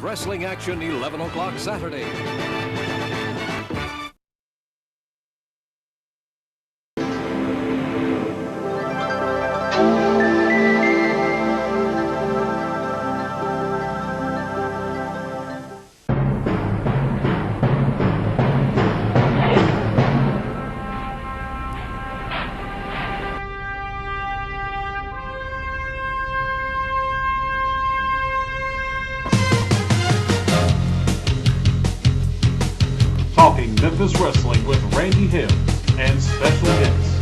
Wrestling action, 11 o'clock Saturday. Talking Memphis Wrestling with Randy Hales and special guests.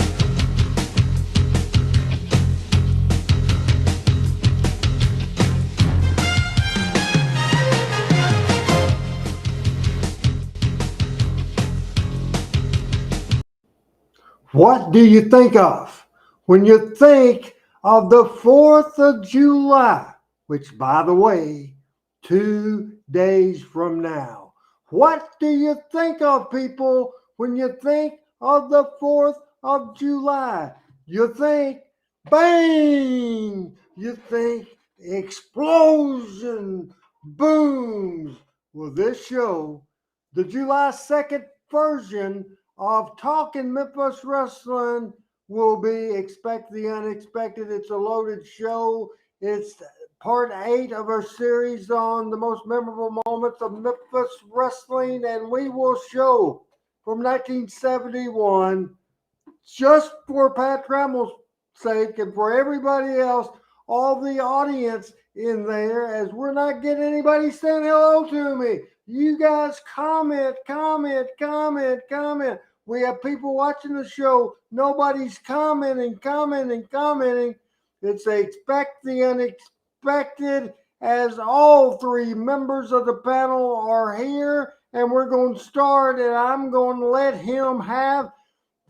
What do you think of when you think of the 4th of July, which, by the way, 2 days from now? What do you think of, people, when you think of the 4th of July? You think bang! You think explosion, booms. Well, this show, the July 2nd version of Talking Memphis Wrestling, will be Expect the Unexpected. It's a loaded show. It's part 8 of our series on the most memorable moments of Memphis wrestling, and we will show from 1971, just for Pat Trammell's sake and for everybody else, all the audience in there, as we're not getting anybody saying hello to me. You guys comment. We have people watching the show. Nobody's commenting. It's Expect the Unexpected, as all 3 members of the panel are here, and we're going to start, and I'm going to let him have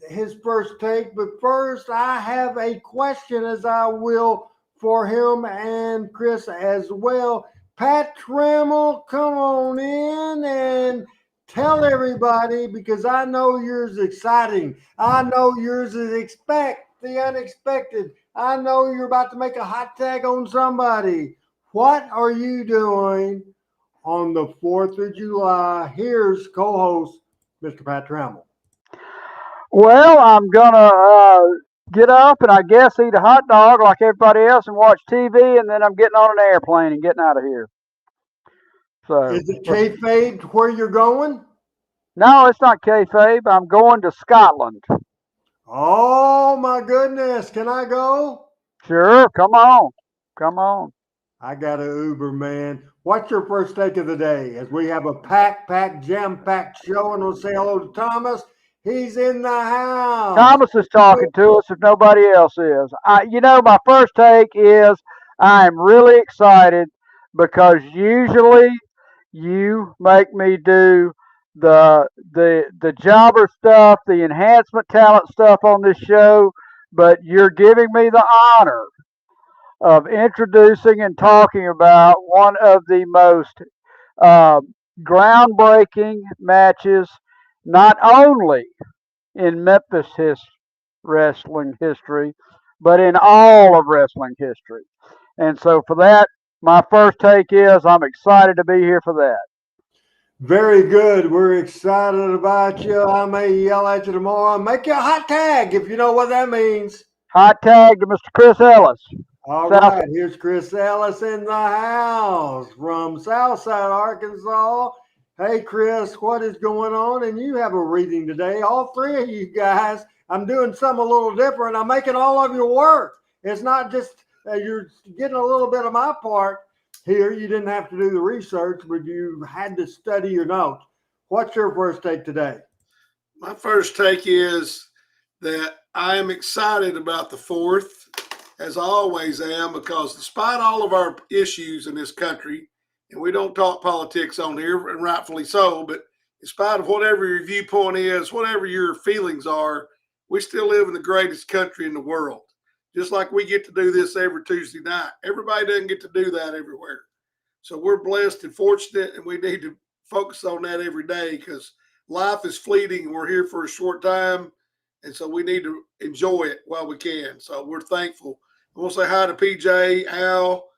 his first take. But first, I have a question, as I will for him and Chris as well. Pat Trammell, come on in and tell everybody, because I know yours is exciting. I know yours is Expect the Unexpected. I know you're about to make a hot tag on somebody. What are you doing on the 4th of July? Here's co-host Mr. Pat Trammell. Well, I'm going to get up and I guess eat a hot dog like everybody else and watch TV, and then I'm getting on an airplane and getting out of here. So, is it kayfabe where you're going? No, it's not kayfabe. I'm going to Scotland. Oh, my goodness. Can I go? Sure. Come on. I got an Uber, man. What's your first take of the day? As we have a jam-packed show, and we'll say hello to Thomas. He's in the house. Thomas is talking to us if nobody else is. My first take is I am really excited because usually you make me do the jobber stuff, the enhancement talent stuff on this show, but you're giving me the honor of introducing and talking about one of the most groundbreaking matches, not only in Memphis wrestling history, but in all of wrestling history. And so for that, my first take is I'm excited to be here for that. Very good. We're excited about you. I may yell at you tomorrow and make you a hot tag, if you know what that means. Hot tag to Mr. Chris Ellis. All South. right, here's Chris Ellis in the house from Southside, Arkansas. Hey, Chris, what is going on? And you have a reading today. All three of you guys. I'm doing something a little different. I'm making all of your work. It's not just you're getting a little bit of my part here. You didn't have to do the research, but you had to study your notes. What's your first take today? My first take is that I am excited about the 4th, as I always am, because despite all of our issues in this country, and we don't talk politics on here, and rightfully so, but in spite of whatever your viewpoint is, whatever your feelings are, we still live in the greatest country in the world. Just like we get to do this every Tuesday night. Everybody doesn't get to do that everywhere. So we're blessed and fortunate, and we need to focus on that every day because life is fleeting and we're here for a short time. And so we need to enjoy it while we can. So we're thankful. I want to say hi to PJ, Al,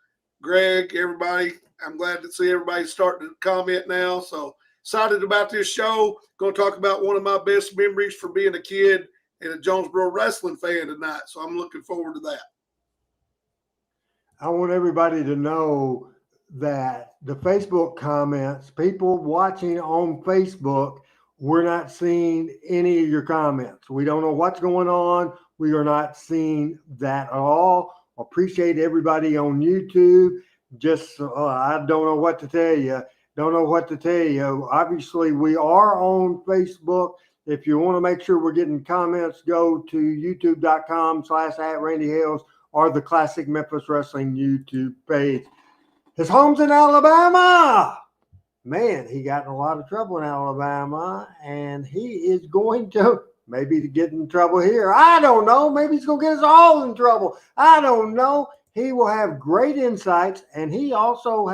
Greg, everybody. I'm glad to see everybody starting to comment now. So excited about this show. Going to talk about one of my best memories for being a kid and a Jonesboro wrestling fan tonight. So I'm looking forward to that. I want everybody to know that the Facebook comments, people watching on Facebook, we're not seeing any of your comments. We don't know what's going on. We are not seeing that at all. Appreciate everybody on YouTube. Just, I don't know what to tell you. Don't know what to tell you. Obviously, we are on Facebook. If you want to make sure we're getting comments, go to youtube.com/@RandyHales or the Classic Memphis Wrestling YouTube page. His home's in Alabama. Man, he got in a lot of trouble in Alabama, and he is going to maybe get in trouble here. I don't know. Maybe he's going to get us all in trouble. I don't know. He will have great insights, and he also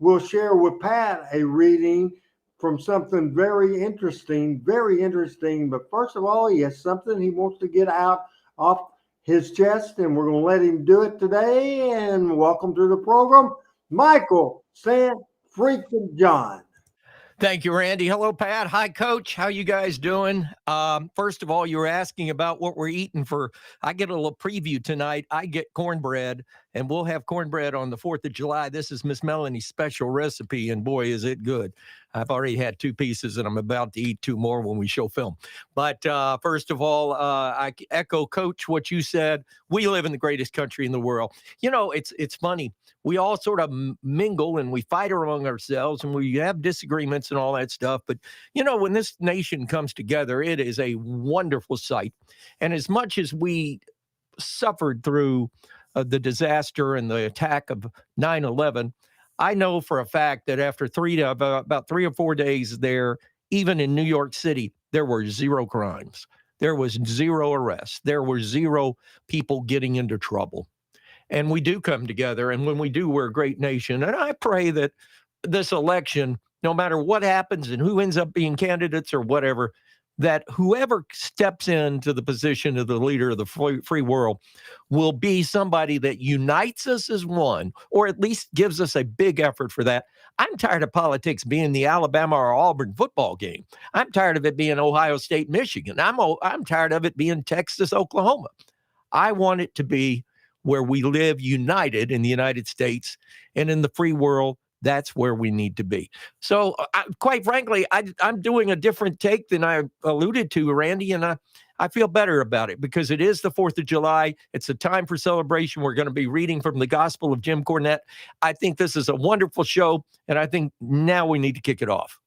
will share with Pat a reading from something very interesting. But first of all, he has something he wants to get out off his chest, and we're going to let him do it today. And welcome to the program, Michael St. Freaking John. Thank you, Randy. Hello, Pat. Hi, Coach. How you guys doing? First of all, you were asking about what we're eating for. I get a little preview tonight. I get cornbread, and we'll have cornbread on the 4th of July. This is Miss Melanie's special recipe, and boy, is it good. I've already had 2 pieces, and I'm about to eat 2 more when we show film. But first of all, I echo, Coach, what you said. We live in the greatest country in the world. You know, it's funny. We all sort of mingle, and we fight among ourselves, and we have disagreements and all that stuff. But, you know, when this nation comes together, it is a wonderful sight. And as much as we suffered through the disaster and the attack of 9/11, I know for a fact that after about 3 or 4 days there, even in New York City, there were 0 crimes. There was 0 arrests. There were 0 people getting into trouble. And we do come together. And when we do, we're a great nation. And I pray that this election, no matter what happens and who ends up being candidates or whatever, that whoever steps into the position of the leader of the free world will be somebody that unites us as one, or at least gives us a big effort for that. I'm tired of politics being the Alabama or Auburn football game. I'm tired of it being Ohio State, Michigan. I'm tired of it being Texas, Oklahoma. I want it to be where we live united in the United States, and in the free world, that's where we need to be. So quite frankly, I'm doing a different take than I alluded to, Randy, and I feel better about it because it is the 4th of July. It's a time for celebration. We're going to be reading from the Gospel of Jim Cornette. I think this is a wonderful show, and I think now we need to kick it off.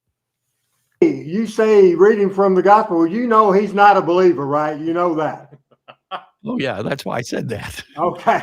You say reading from the Gospel. You know he's not a believer, right? You know that. Oh, yeah, that's why I said that. Okay.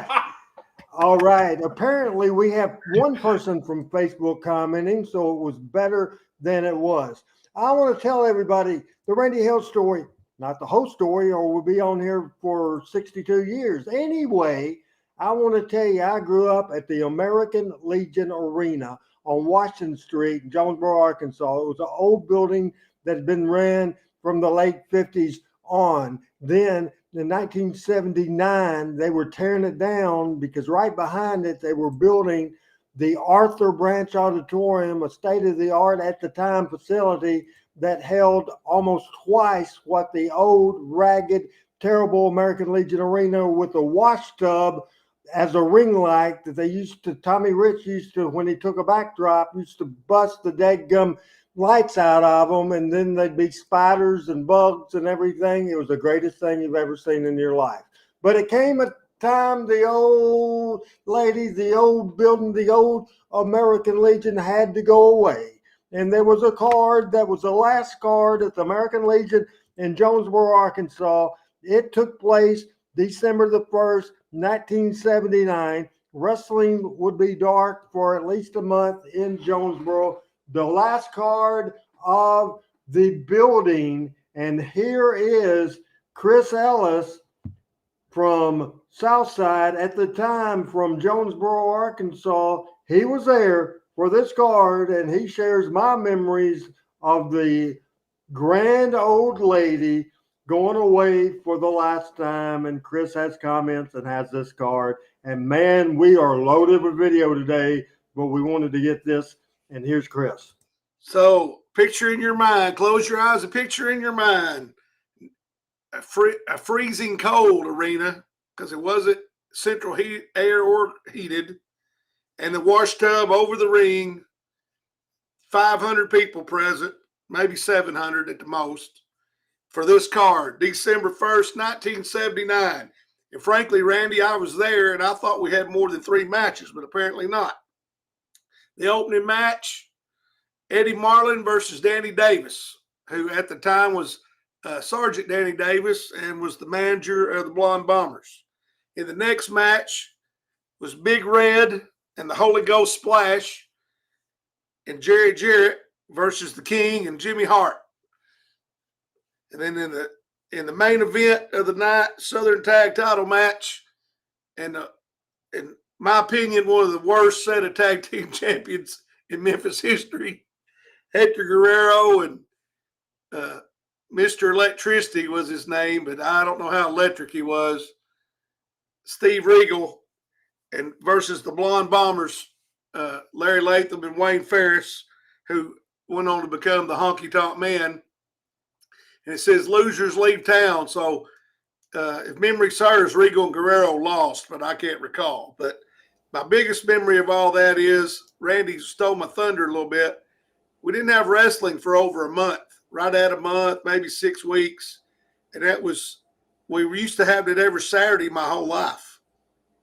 All right. Apparently, we have one person from Facebook commenting, so it was better than it was. I want to tell everybody the Randy Hales story, not the whole story, or we'll be on here for 62 years. Anyway, I want to tell you, I grew up at the American Legion Arena on Washington Street in Jonesboro, Arkansas. It was an old building that had been ran from the late 50s on. Then in 1979, they were tearing it down because right behind it, they were building the Arthur Branch Auditorium, a state-of-the-art at the time facility that held almost twice what the old, ragged, terrible American Legion Arena with a wash tub as a ring light that they used to, Tommy Rich used to, when he took a backdrop, used to bust the dadgum lights out of them, and then they'd be spiders and bugs and everything. It was the greatest thing you've ever seen in your life. But it came a time the old lady, the old building, the old American Legion had to go away. And there was a card that was the last card at the American Legion in Jonesboro, Arkansas. It took place December the 1st, 1979. Wrestling would be dark for at least a month in Jonesboro. The last card of the building, and here is Chris Ellis from Southside at the time from Jonesboro, Arkansas. He was there for this card, and he shares my memories of the grand old lady going away for the last time. And Chris has comments and has this card. And man, we are loaded with video today, but we wanted to get this. And here's Chris. So picture in your mind, close your eyes and picture in your mind a freezing cold arena, because it wasn't central heat, air or heated, and the wash tub over the ring, 500 people present, maybe 700 at the most, for this card, December 1st, 1979. And frankly, Randy, I was there, and I thought we had more than 3 matches, but apparently not. The opening match, Eddie Marlin versus Danny Davis, who at the time was Sergeant Danny Davis and was the manager of the Blonde Bombers. In the next match was Big Red and the Holy Ghost Splash and Jarrett versus the King and Jimmy Hart. And then in the main event of the night, Southern Tag Title match, and in my opinion, one of the worst set of tag team champions in Memphis history, Hector Guerrero and Mr. Electricity was his name, but I don't know how electric he was, Steve Regal, and versus the Blonde Bombers, Larry Latham and Wayne Ferris, who went on to become the Honky Tonk Man. And it says losers leave town. So if memory serves, Regal and Guerrero lost, but I can't recall. But my biggest memory of all that is, Randy stole my thunder a little bit, we didn't have wrestling for over a month, right at a month, maybe 6 weeks. And that was, we used to have it every Saturday my whole life.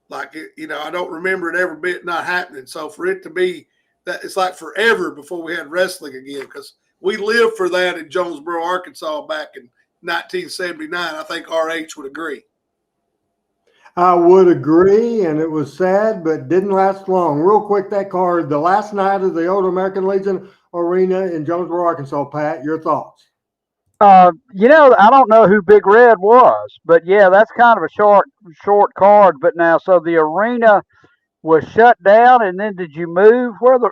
Like, I don't remember it ever bit not happening. So for it to be that, it's like forever before we had wrestling again, because we lived for that in Jonesboro, Arkansas back in 1979. I think RH would agree. I would agree, and it was sad, but didn't last long. Real quick, that card, the last night of the old American Legion Arena in Jonesboro, Arkansas. Pat, your thoughts? I don't know who Big Red was, but yeah, that's kind of a short card. But now, so the arena was shut down, and then did you move where the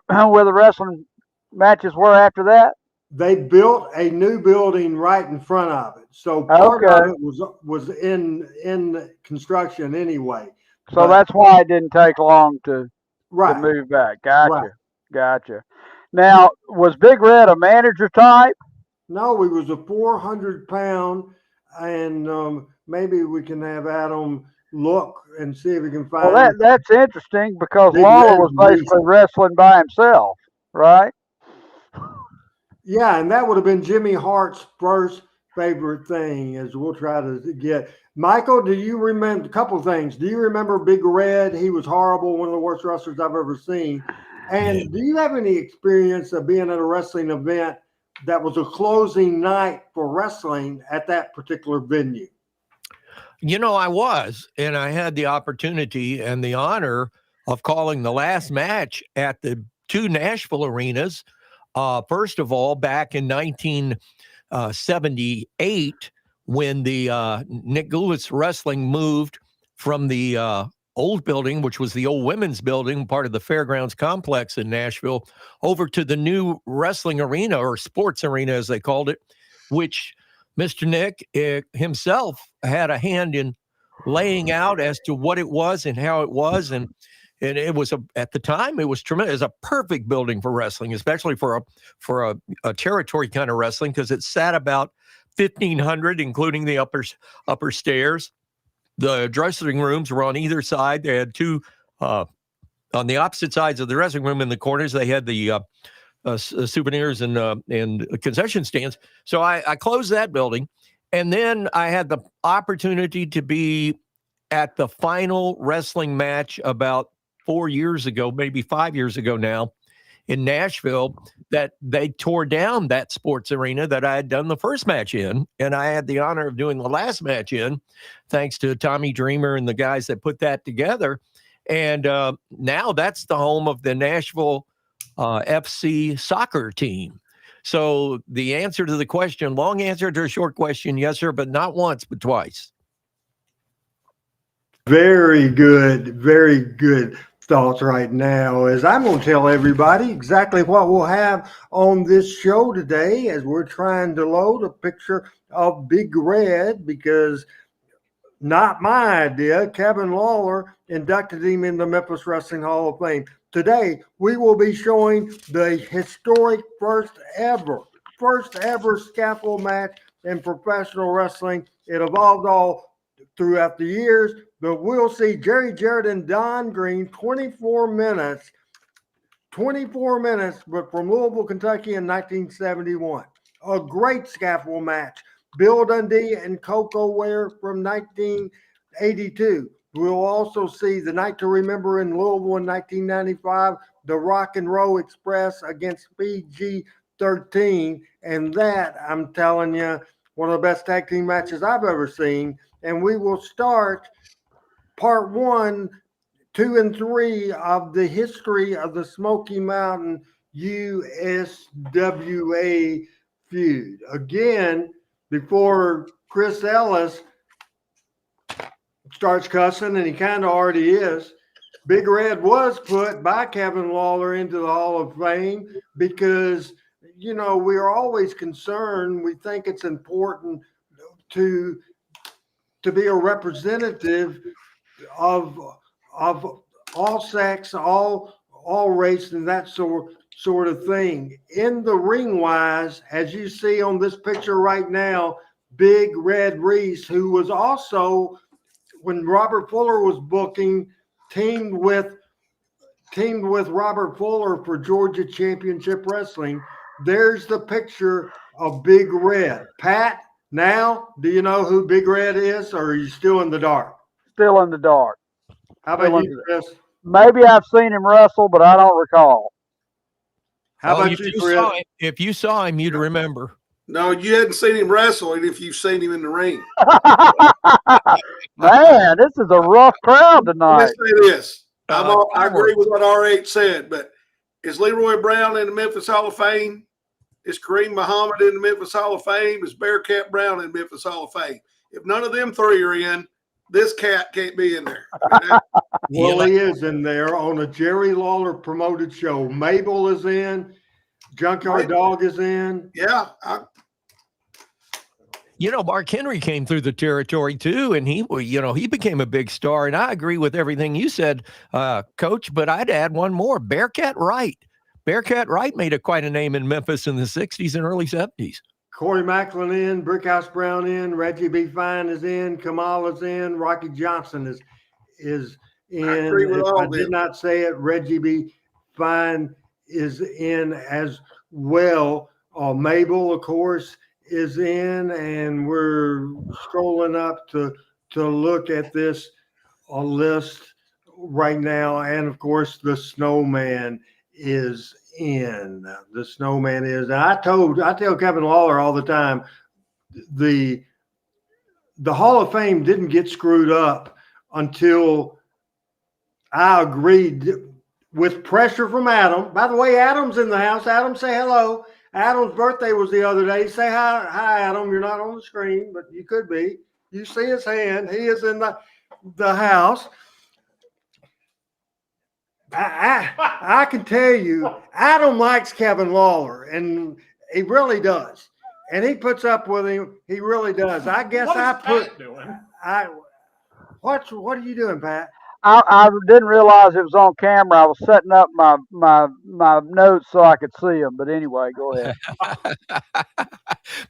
wrestling matches were after that? They built a new building right in front of it, so part of it was in construction anyway. So that's why it didn't take long to move back. Gotcha. Now, was Big Red a manager type? No, he was a 400-pound, and maybe we can have Adam look and see if we can find. Well, that's interesting, because Lawler was basically wrestling by himself, right? Yeah, and that would have been Jimmy Hart's first favorite thing, as we'll try to get. Michael, do you remember a couple of things? Do you remember Big Red? He was horrible, one of the worst wrestlers I've ever seen. And do you have any experience of being at a wrestling event that was a closing night for wrestling at that particular venue? I was, and I had the opportunity and the honor of calling the last match at the 2 Nashville arenas. First of all, back in 1978, when the Nick Goulet's Wrestling moved from the old building, which was the old women's building, part of the Fairgrounds complex in Nashville, over to the new wrestling arena, or sports arena as they called it, which Mr. Nick himself had a hand in laying out as to what it was and how it was. And it was at the time, it was tremendous. It was a perfect building for wrestling, especially for a territory kind of wrestling, because it sat about 1,500, including the upper stairs. the dressing rooms were on either side. They had two on the opposite sides of the dressing room in the corners. They had the souvenirs and concession stands. So I closed that building, and then I had the opportunity to be at the final wrestling match about 4 years ago, maybe 5 years ago now, in Nashville, that they tore down that sports arena that I had done the first match in. And I had the honor of doing the last match in, thanks to Tommy Dreamer and the guys that put that together. And now that's the home of the Nashville FC soccer team. So the answer to the question, long answer to a short question, yes, sir, but not once, but twice. Very good thoughts right now, as I'm going to tell everybody exactly what we'll have on this show today, as we're trying to load a picture of Big Red, because not my idea, Kevin Lawler inducted him in the Memphis Wrestling Hall of Fame. Today, we will be showing the historic first ever scaffold match in professional wrestling. It evolved all throughout the years, but we'll see Jarrett and Don Greene, 24 minutes, but from Louisville, Kentucky in 1971. A great scaffold match. Bill Dundee and Koko Ware from 1982. We'll also see the night to remember in Louisville in 1995, the Rock and Roll Express against PG-13. And that, I'm telling you, one of the best tag team matches I've ever seen. And we will start part 1, 2, and 3 of the history of the Smoky Mountain USWA feud. Again, before Chris Ellis starts cussing, and he kind of already is, Big Red was put by Kevin Lawler into the Hall of Fame because, you know, we are always concerned. We think it's important to be a representative of all sex, all race, and that sort of thing. In the ring wise, as you see on this picture right now, Big Red Reese, who was also, when Robert Fuller was booking, teamed with Robert Fuller for Georgia Championship Wrestling. There's the picture of Big Red. Pat, now, do you know who Big Red is, or are you still in the dark? Still in the dark. How about you, Chris? Maybe I've seen him wrestle, but I don't recall. How about you, Chris? If you saw him, you'd remember. No, you hadn't seen him wrestle, and if you've seen him in the ring. Man, this is a rough crowd tonight. Let's say this. I agree with what RH said, but is Leroy Brown in the Memphis Hall of Fame? Is Kareem Muhammad in the Memphis Hall of Fame? Is Bearcat Brown in the Memphis Hall of Fame? If none of them three are in, this cat can't be in there. Well, he is in there on a Jerry Lawler promoted show. Mabel is in. Junkyard Dog is in. Yeah. Mark Henry came through the territory too, and he became a big star. And I agree with everything you said, Coach, but I'd add one more. Bearcat Wright. Bearcat Wright made quite a name in Memphis in the 60s and early 70s. Corey Macklin in, Brickhouse Brown in, Reggie B. Fine is in, Kamal is in, Rocky Johnson is in. I did not say it. Reggie B. Fine is in as well. Mabel, of course, is in, and we're scrolling up to look at this list right now. And of course, the Snowman is in. The Snowman is. I tell Kevin Lawler all the time, the Hall of Fame didn't get screwed up until I agreed with pressure from Adam. By the way, Adam's in the house. Adam, say hello. Adam's birthday was the other day. Say hi, Adam. You're not on the screen, but you could be. You see his hand. He is in the house. I can tell you, Adam likes Kevin Lawler, and he really does. And he puts up with him. He really does. I guess what are you doing, Pat? I didn't realize it was on camera. I was setting up my notes so I could see them. But anyway, go ahead.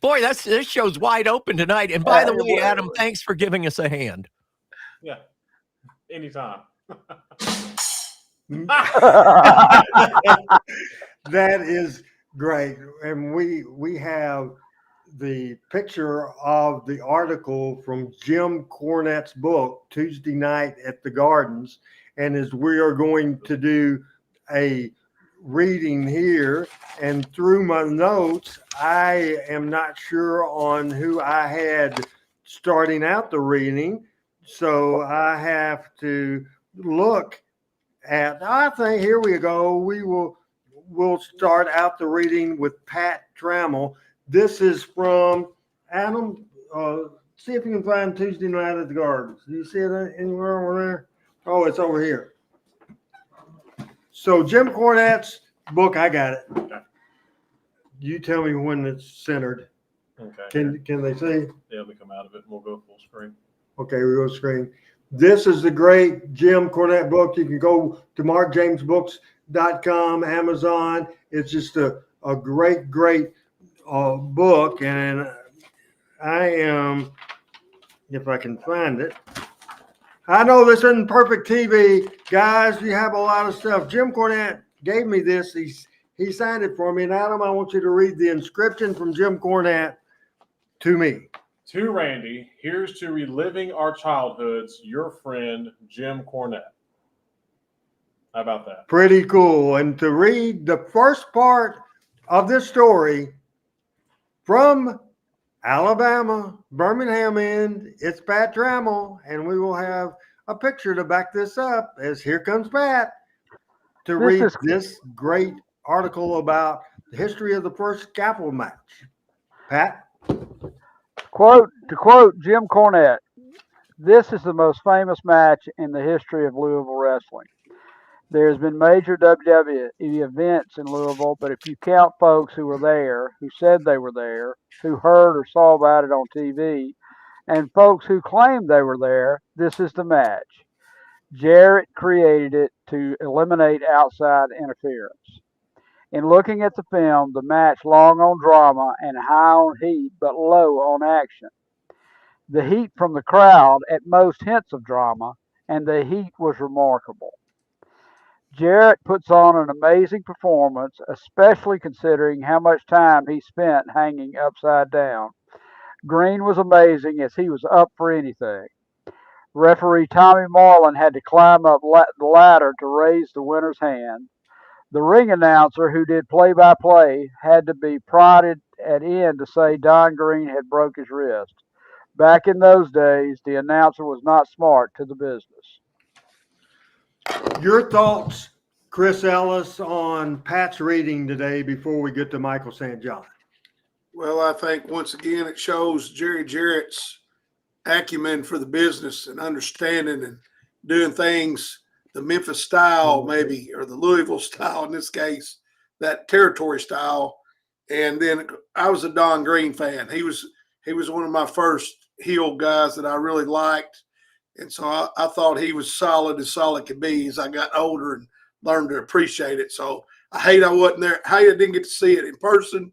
Boy, this show's wide open tonight. And by the way, Adam, thanks for giving us a hand. Yeah. Anytime. That is great. And we have the picture of the article from Jim Cornette's book, Tuesday Night at the Gardens. And as we are going to do a reading here, and through my notes, I am not sure on who I had starting out the reading. So I have to look at, I think, here we go. We'll start out the reading with Pat Trammell. This is from Adam. See if you can find Tuesday Night at the Gardens. Do you see it anywhere over there? Oh, it's over here. So Jim Cornette's book, I got it. You tell me when it's centered. Okay. Can they see? Yeah, let me come out of it and we'll go full screen. Okay, we go screen. This is the great Jim Cornette book. You can go to markjamesbooks.com, Amazon. It's just a great book. And I am, if I can find it. I know this isn't perfect TV. Guys, you have a lot of stuff. Jim Cornette gave me this. He signed it for me. And Adam, I want you to read the inscription from Jim Cornette to me. To Randy, here's to reliving our childhoods, your friend, Jim Cornette. How about that? Pretty cool. And to read the first part of this story from Alabama, Birmingham end, it's Pat Trammell, and we will have a picture to back this up as here comes Pat to read this great article about the history of the first scaffold match. Pat? To quote Jim Cornette, this is the most famous match in the history of Louisville wrestling. There's been major WWE events in Louisville, but if you count folks who were there, who said they were there, who heard or saw about it on TV, and folks who claimed they were there, this is the match. Jarrett created it to eliminate outside interference. In looking at the film, the match long on drama and high on heat, but low on action. The heat from the crowd at most hints of drama, and the heat was remarkable. Jarrett puts on an amazing performance, especially considering how much time he spent hanging upside down. Greene was amazing as he was up for anything. Referee Tommy Marlin had to climb up the ladder to raise the winner's hand. The ring announcer, who did play-by-play, had to be prodded at end to say Don Greene had broke his wrist. Back in those days, the announcer was not smart to the business. Your thoughts, Chris Ellis, on Pat's reading today before we get to Michael St. John? Well, I think once again it shows Jerry Jarrett's acumen for the business and understanding and doing things the Memphis style, maybe, or the Louisville style in this case, that territory style. And then I was a Don Greene fan. He was one of my first heel guys that I really liked. And so I thought he was solid as solid could be as I got older and learned to appreciate it. So I hate I wasn't there. I didn't get to see it in person,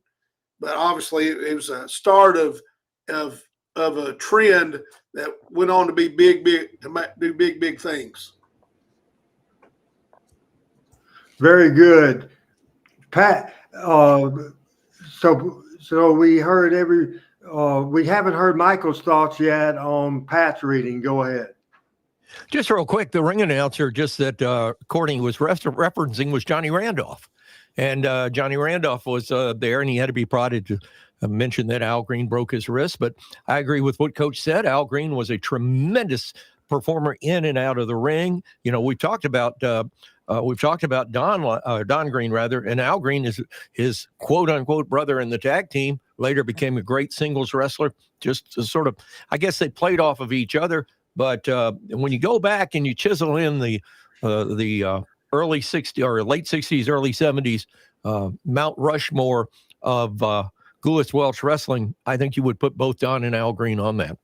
but obviously it was a start of a trend that went on to be big, to do big things. Very good, Pat. So we heard we haven't heard Michael's thoughts yet on Pat's reading. Go ahead. Just real quick, the ring announcer, just that Courtney was referencing, was Johnny Randolph. And Johnny Randolph was there, and he had to be prodded to mention that Al Greene broke his wrist. But I agree with what Coach said. Al Greene was a tremendous performer in and out of the ring. You know, we've talked about Don Greene, rather, and Al Greene is his quote-unquote brother in the tag team. Later became a great singles wrestler. Just to sort of, I guess they played off of each other. But when you go back and you chisel in the early 60s or late 60s, early 70s Mount Rushmore of Goulas Welch wrestling, I think you would put both Don and Al Greene on that.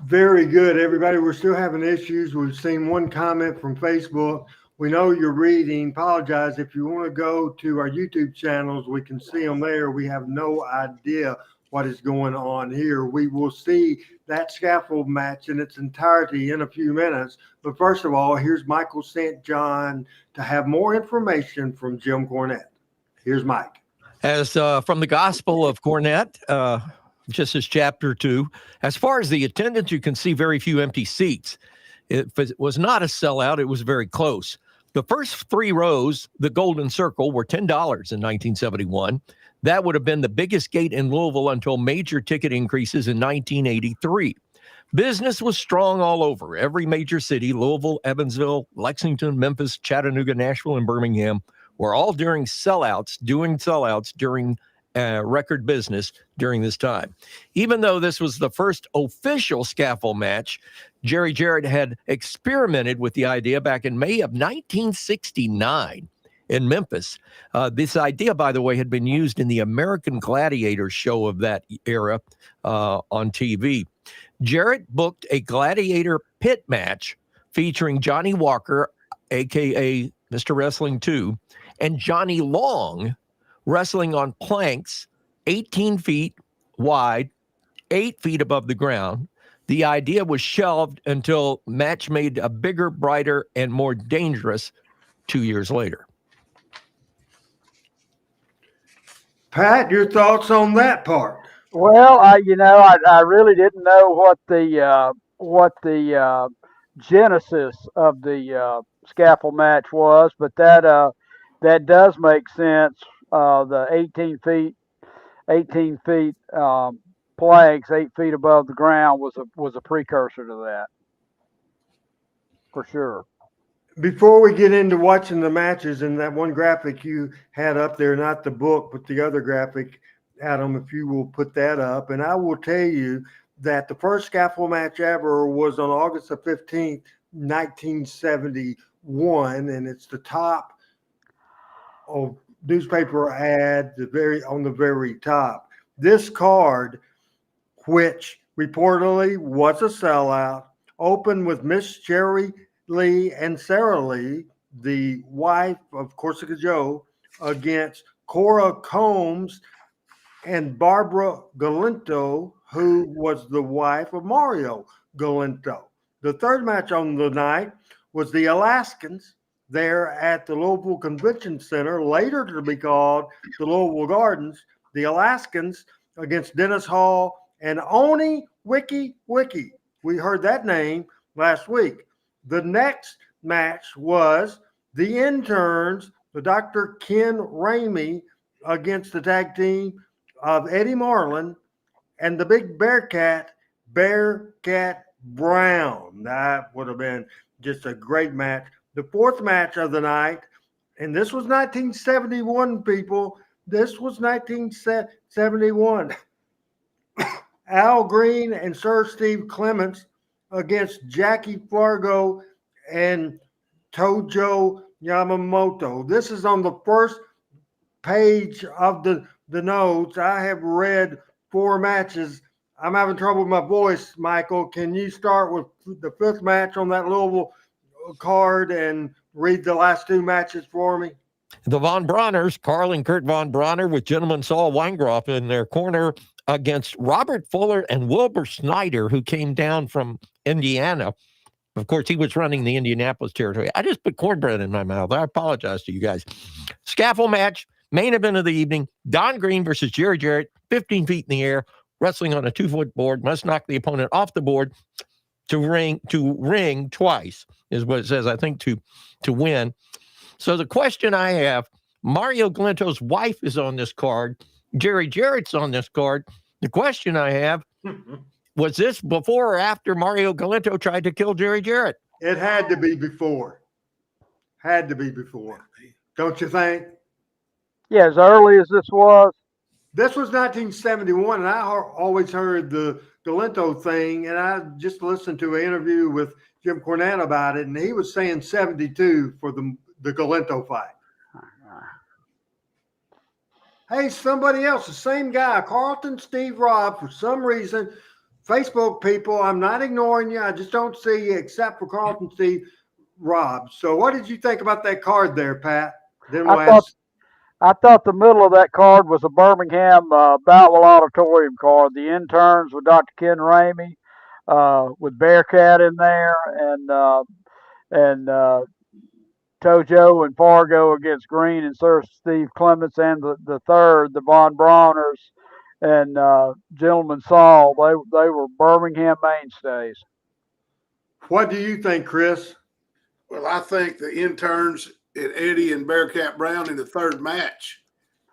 Very good, everybody. We're still having issues. We've seen one comment from Facebook. We know you're reading. Apologize. If you want to go to our YouTube channels, we can see them there. We have no idea what is going on here. We will see that scaffold match in its entirety in a few minutes. But first of all, here's Michael St. John to have more information from Jim Cornette. Here's Mike. As from the Gospel of Cornette, just as chapter 2, as far as the attendance, you can see very few empty seats. It was not a sellout. It was very close. The first 3 rows, the Golden Circle, were $10 in 1971. That would have been the biggest gate in Louisville until major ticket increases in 1983. Business was strong all over. Every major city, Louisville, Evansville, Lexington, Memphis, Chattanooga, Nashville, and Birmingham, were all doing sellouts during record business during this time. Even though this was the first official scaffold match, Jerry Jarrett had experimented with the idea back in May of 1969 in Memphis. This idea, by the way, had been used in the American Gladiator show of that era on TV. Jarrett booked a gladiator pit match featuring Johnny Walker, a.k.a. Mr. Wrestling 2, and Johnny Long wrestling on planks 18 feet wide, 8 feet above the ground. The idea was shelved until match made a bigger, brighter, and more dangerous 2 years later. Pat, your thoughts on that part? Well, I really didn't know what the genesis of the scaffold match was, but that does make sense. The 18 feet planks, 8 feet above the ground, was a precursor to that, for sure. Before we get into watching the matches, and that one graphic you had up there, not the book, but the other graphic, Adam, if you will put that up. And I will tell you that the first scaffold match ever was on August the 15th, 1971, and it's the top of newspaper ad, on the very top. This card, which reportedly was a sellout, opened with Miss Jerry Lee and Sarah Lee, the wife of Corsica Joe, against Cora Combs and Barbara Galinto, who was the wife of Mario Galinto. The third match on the night was the Alaskans there at the Louisville Convention Center, later to be called the Louisville Gardens. The Alaskans against Dennis Hall and Oni Wiki Wiki. We heard that name last week. The next match was the interns, the Dr. Ken Ramey, against the tag team of Eddie Marlin and the big Bearcat Brown. That would have been just a great match. The fourth match of the night, and this was 1971, people. This was 1971. Al Greene and Sir Steve Clements against Jackie Fargo and Tojo Yamamoto. This is on the first page of the notes. I have read 4 matches. I'm having trouble with my voice, Michael. Can you start with the 5th match on that Louisville card and read the last 2 matches for me? The Von Brauners, Carl and Kurt Von Brauner with Gentleman Saul Weingroff in their corner against Robert Fuller and Wilbur Snyder, who came down from Indiana. Of course, he was running the Indianapolis territory. I just put cornbread in my mouth. I apologize to you guys. Scaffold match, main event of the evening, Don Greene versus Jerry Jarrett, 15 feet in the air, wrestling on a 2-foot board, must knock the opponent off the board to ring twice, is what it says, I think, to win. So the question I have, Mario Galinto's wife is on this card. Jerry Jarrett's on this card. The question I have, was this before or after Mario Galinto tried to kill Jerry Jarrett? It had to be before. Had to be before. Don't you think? Yeah, as early as this was. This was 1971, and I always heard the Galinto thing, and I just listened to an interview with Jim Cornette about it, and he was saying 72 for the Galinto fight. Hey, somebody else, the same guy, Carlton Steve Robb, for some reason, Facebook people, I'm not ignoring you. I just don't see you except for Carlton Steve Robb. So what did you think about that card there, Pat? Then we'll I thought the middle of that card was a Birmingham Boutwell Auditorium card. The interns with Dr. Ken Ramey, with Bearcat in there, and Tojo and Fargo against Greene and Sir Steve Clements, and the third, the Von Brauners and Gentleman Saul. They were Birmingham mainstays. What do you think, Chris? Well, I think the interns and Eddie and Bearcat Brown in the third match,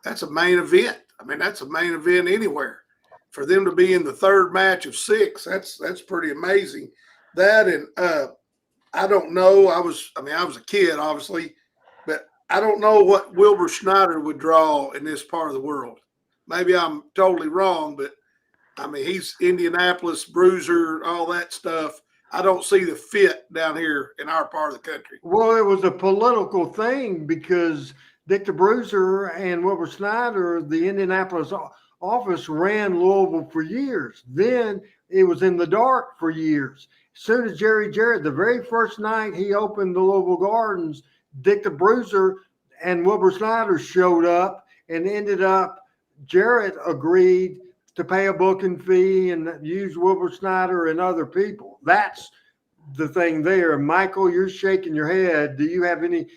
that's a main event. I mean, that's a main event anywhere. For them to be in the third match of 6, that's pretty amazing. That and I don't know. I was a kid, obviously, but I don't know what Wilbur Schneider would draw in this part of the world. Maybe I'm totally wrong, but I mean, he's Indianapolis, Bruiser, all that stuff. I don't see the fit down here in our part of the country. Well, it was a political thing because Dick the Bruiser and Wilbur Snyder, the Indianapolis office, ran Louisville for years. Then it was in the dark for years. As soon as Jerry Jarrett, the very first night he opened the Louisville Gardens, Dick the Bruiser and Wilbur Snyder showed up, and ended up Jarrett agreed to pay a booking fee and use Wilbur Snyder and other people. That's the thing there. Michael, you're shaking your head. Do you have any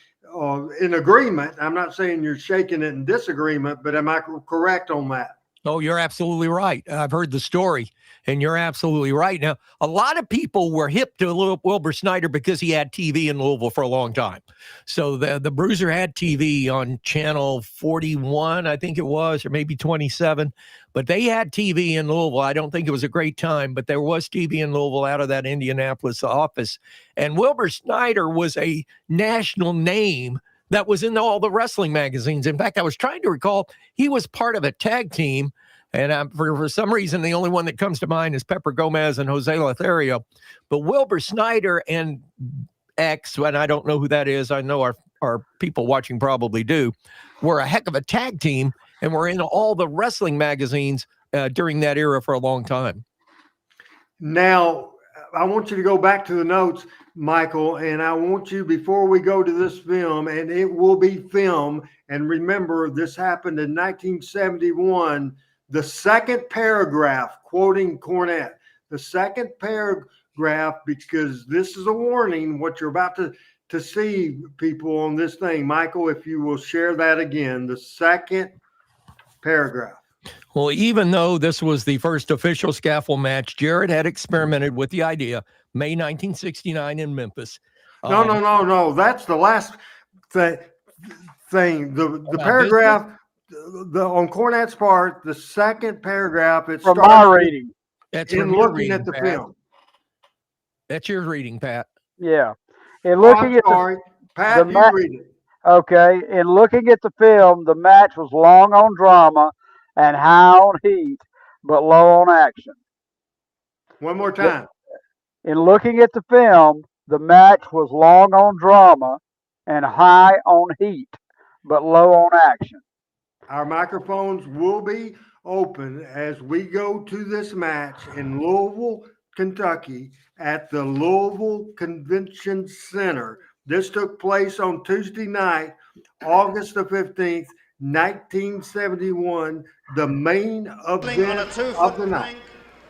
in agreement? I'm not saying you're shaking it in disagreement, but am I correct on that? Oh, you're absolutely right. I've heard the story, and you're absolutely right. Now, a lot of people were hip to Wilbur Snyder because he had TV in Louisville for a long time. So the Bruiser had TV on channel 41, I think it was, or maybe 27. But they had TV in Louisville. I don't think it was a great time, but there was TV in Louisville out of that Indianapolis office. And Wilbur Snyder was a national name that was in all the wrestling magazines. In fact, I was trying to recall, he was part of a tag team. And for some reason, the only one that comes to mind is Pepper Gomez and Jose Lothario. But Wilbur Snyder and X, and I don't know who that is, I know our people watching probably do, were a heck of a tag team and were in all the wrestling magazines during that era for a long time. Now, I want you to go back to the notes, Michael, and I want you, before we go to this film, and it will be film, and remember, this happened in 1971, the second paragraph, quoting Cornette, the second paragraph, because this is a warning, what you're about to see, people, on this thing. Michael, if you will share that again, the second paragraph. Well, even though this was the first official Scaffold match, Jarrett had experimented with the idea, May 1969 in Memphis. No. That's the last thing. The paragraph on Cornette's part, the second paragraph, it From starts my reading. That's in looking at the film. That's your reading, Pat. Yeah. In looking at Pat, the you read it. Okay. In looking at the film, the match was long on drama and high on heat, but low on action. One more time. In looking at the film, the match was long on drama and high on heat, but low on action. Our microphones will be open as we go to this match in Louisville, Kentucky at the Louisville Convention Center. This took place on Tuesday night, August the 15th, 1971, the main event of the night.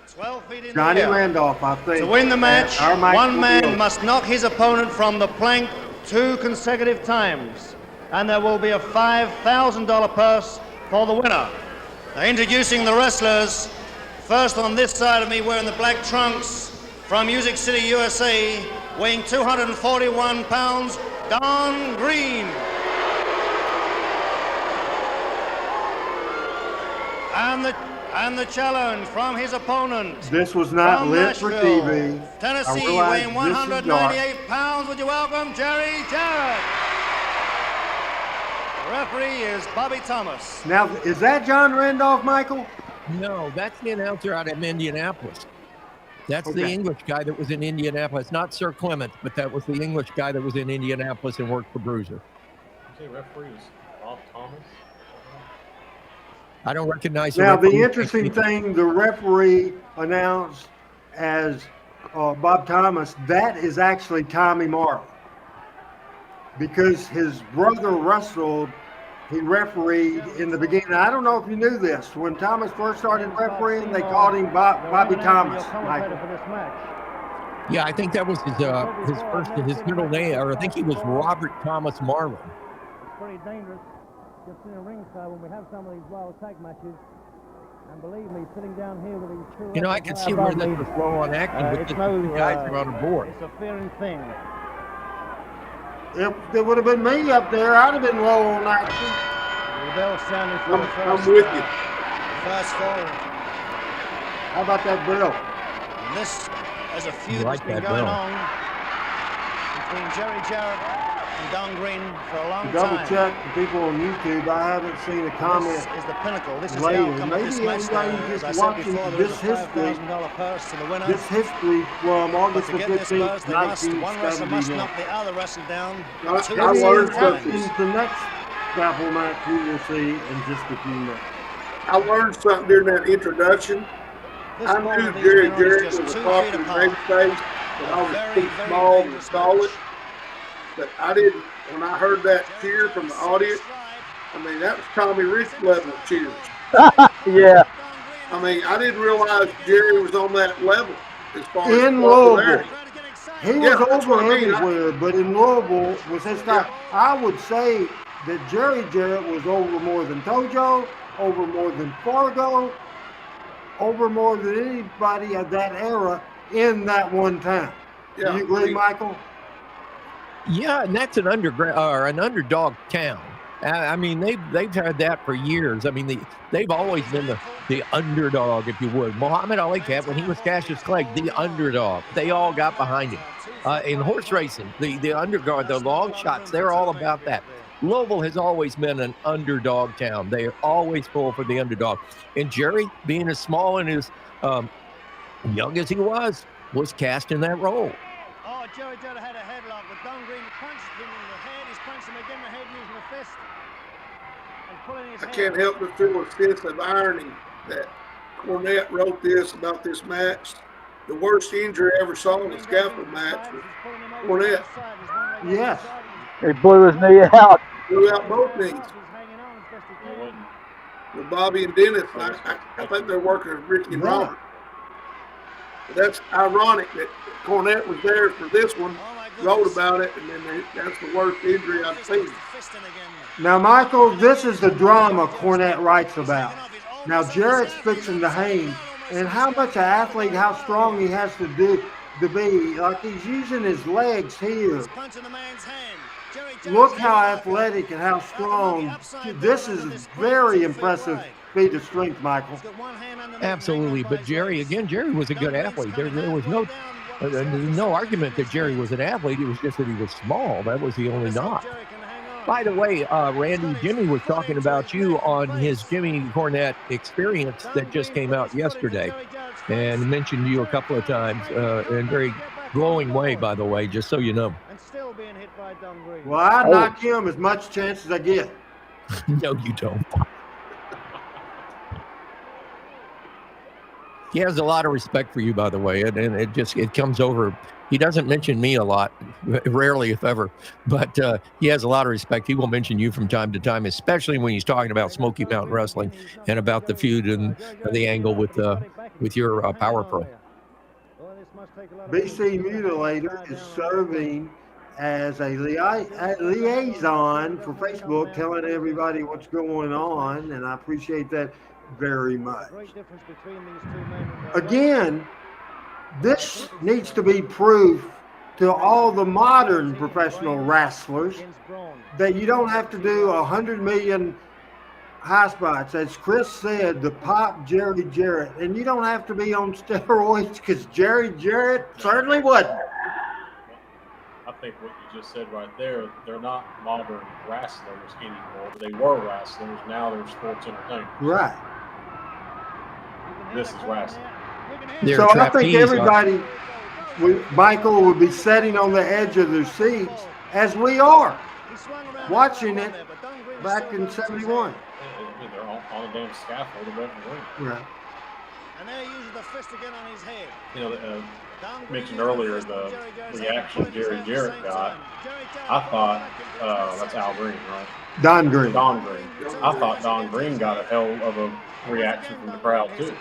12 feet in Johnny the air. Randolph, I think. To win the match, our mic one will be man open. must knock his opponent from the plank 2 consecutive times, and there will be a $5,000 purse for the winner. Now, introducing the wrestlers, first on this side of me wearing the black trunks from Music City, USA, weighing 241 pounds, Don Greene. And the challenge from his opponent. This was not from lit for Nashville, TV. Tennessee, realize weighing this is dark. 198 pounds. Would you welcome Jerry Jarrett? The referee is Bobby Thomas. Now, is that John Randolph, Michael? No, that's the announcer out of Indianapolis. That's the Okay. English guy that was in Indianapolis. Not Sir Clement, but that was the English guy that was in Indianapolis and worked for Bruiser. Okay, referees. Bob Thomas. I don't recognize Now, the referee. interesting thing, the referee announced as Bob Thomas, that is actually Tommy Marley, because his brother wrestled he refereed in the beginning. I don't know if you knew this. When Thomas first started refereeing, they called him Bobby Thomas, Michael. Yeah, I think that was his middle name, or I think he was Robert Thomas Marlin. It's pretty dangerous just in the ringside when we have some of these wild tag matches. And believe me, sitting down here with these two, You know, I could see where this was low on action, but the two guys are on the board. It's a fearing thing. If it would have been me up there, I'd have been low on action. The bell sounding for the I'm first, with you. Fast forward. How about that bell? And this is a feud like that's been that going bell. on between Jarrett and Don Greene for a long Double time. check the people on YouTube. I haven't seen a comment. This is the pinnacle. This is the later. outcome of this Maybe match. everybody As I just said watching before, there is this a history. $5,000 purse to the winner. This history from But August to the get this 15th, purse, they must, one wrestler must 1979. knock the other wrestler down I 2 learned times. something. The next Scaffold match we will see in just a few minutes. I learned something during that introduction. This I ball knew of these Jerry men is Jarrett just was a 2 feet popular apart. babyface, but I was Very, too very small to dangerous call it. match. But I didn't, when I heard that cheer from the audience, I mean, that was Tommy Rich level of cheers. Yeah. I mean, I didn't realize Jerry was on that level as far as In popularity. Louisville. He Yeah, was that's over what I mean. everywhere, but in Louisville was his time. I would say that Jerry Jarrett was over more than Tojo, over more than Fargo, over more than anybody of that era in that one town. Yeah, Do you agree, Michael? Yeah, and that's an underground or an underdog town. I mean, they've had that for years. I mean, they've always been the underdog, if you would. Muhammad Ali had when he was Cassius Clay, the underdog. They all got behind him. In horse racing, the underdog, the long shots, they're all about that. Louisville has always been an underdog town. They are always full for the underdog. And Jerry, being as small and as young as he was cast in that role. Oh, Jarrett had a headlock with Don Greene punched him in the head. He's punched him again in the head using a fist. And pulling his I head. can't help but feel a sense of irony that Cornette wrote this about this match. The worst injury I ever saw in the Scaffold match was Cornette. Yes. He blew his knee out. Blew out both knees. With Bobby and Dennis, I think they're working with Ricky and Robert. But that's ironic that Cornette was there for this one, wrote about it, and then that's the worst injury I've seen. Now, Michael, this is the drama Cornette writes about. Now, Jarrett's fixing to hang, and how much an athlete, how strong he has to be. Like he's using his legs here. Look how athletic and how strong. This is very impressive feat of strength, Michael. Absolutely. But Jerry was a good athlete. There was no argument that Jerry was an athlete. It was just that he was small. That was the only knock. By the way, Randy, Jimmy was talking about you on his Jimmy Cornette experience that just came out yesterday and mentioned you a couple of times in a very glowing way, by the way, just so you know. Well, I knock him as much chance as I get. No, you don't. He has a lot of respect for you, by the way, and it comes over. He doesn't mention me a lot, rarely if ever, but he has a lot of respect. He will mention you from time to time, especially when he's talking about Smoky Mountain Wrestling and about the feud and the angle with your Power Pro. BC Mutilator is serving as a liaison for Facebook, telling everybody what's going on, and I appreciate that very much. Again, this needs to be proof to all the modern professional wrestlers that you don't have to do 100 million high spots. As Chris said, the pop Jerry Jarrett, and you don't have to be on steroids because Jerry Jarrett certainly wasn't. I think what you just said right there, they're not modern wrestlers anymore. They were wrestlers. Now they're sports entertainers. Right. This is wrestling. So I think everybody, Michael, would be sitting on the edge of their seats, as we are, watching it back in '71. They're on a damn scaffold above the ring. Right. And there he uses the fist again on his head. You know, mentioned earlier the reaction Jarrett got. I thought that's Al Greene, right? Don Greene. Don Greene. I thought Don Greene got a hell of a reaction from the crowd too.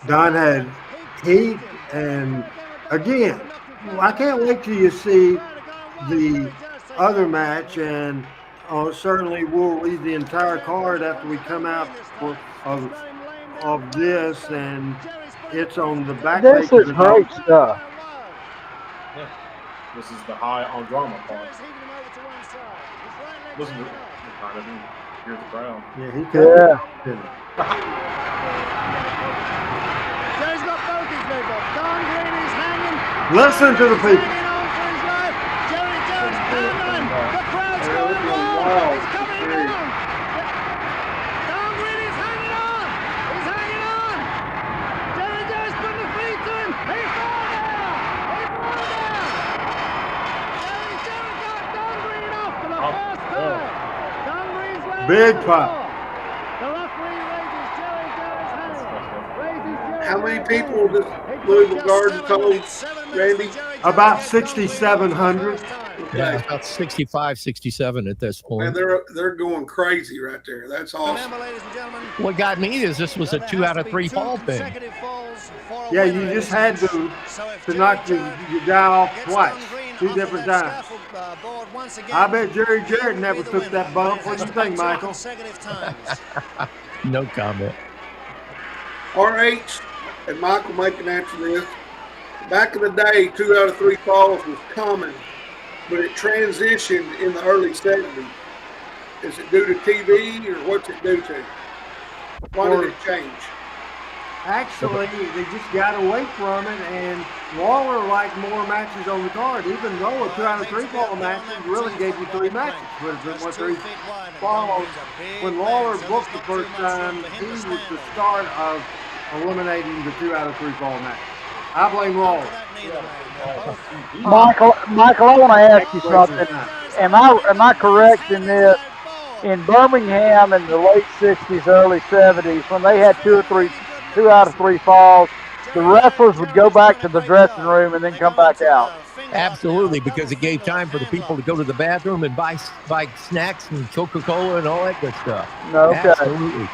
Don had heat, and again, I can't wait till you see the other match, and certainly we'll read the entire card after we come out of this, and it's on the back This page is of the great card. stuff. Yeah. This is the high on drama part. Listen to kind of hear the crowd. Yeah, he Yeah. Jerry's got both his people. Don Greene is hanging. Listen to the people. Hanging on for his life. Jerry's coming. The crowd's going wild. He's coming down. Don Greene is hanging on. He's hanging on. Jerry's putting the feet to him. He fell down. He fell down. Jerry got Don Greene off for the first time. Don Greene's laying Big on the pop. floor. The referee raises Jerry's hand. Raises Jerry's How many hand. people does Louisville Garden told, Randy? About 6,700. Yeah, about 65, 67 at this Man, point. they're going crazy right there. That's awesome. Remember, ladies and gentlemen, What got me is this was a that 2 there out has of to 3 be two fall thing. consecutive falls for a Yeah, winner you in just this had match. to So if to Jerry knock Jarrett your guy off gets twice, Don Greene 2 off different that times. Scaffold, board once again, I bet Jerry Jarrett he never will be took the that winner. bump. It What has you to be think, 2 Michael? consecutive times. No comment. RH and Michael may can answer this. Back in the day, 2 out of 3 falls was common, but it transitioned in the early 70s. Is it due to TV or what's it due to? Why did it change? Actually, they just got away from it, and Waller liked more matches on the card, even though a 2 out of 3 fall match really gave you 3 matches. But if it went 3 falls, when Waller booked the first time, he was the start of eliminating the 2 out of 3 fall match. I blame Waller. Michael, I want to ask you something. Am I correct in this? In Birmingham in the late 60s, early 70s, when they had 2 out of 3 falls, the wrestlers would go back to the dressing room and then come back out. Absolutely, because it gave time for the people to go to the bathroom and buy snacks and Coca-Cola and all that good stuff. Okay. Absolutely.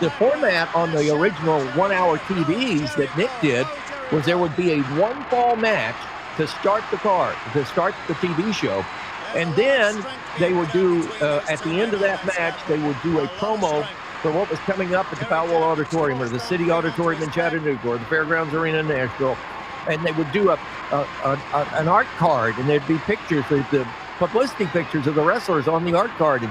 The format on the original 1-hour TVs that Nick did was there would be a 1-fall match to start the card, to start the TV show. And then they would do, at the end of that match, they would do a promo for what was coming up at the Powell Auditorium or the City Auditorium in Chattanooga or the Fairgrounds Arena in Nashville. And they would do an art card, and there'd be pictures, the publicity pictures of the wrestlers on the art card.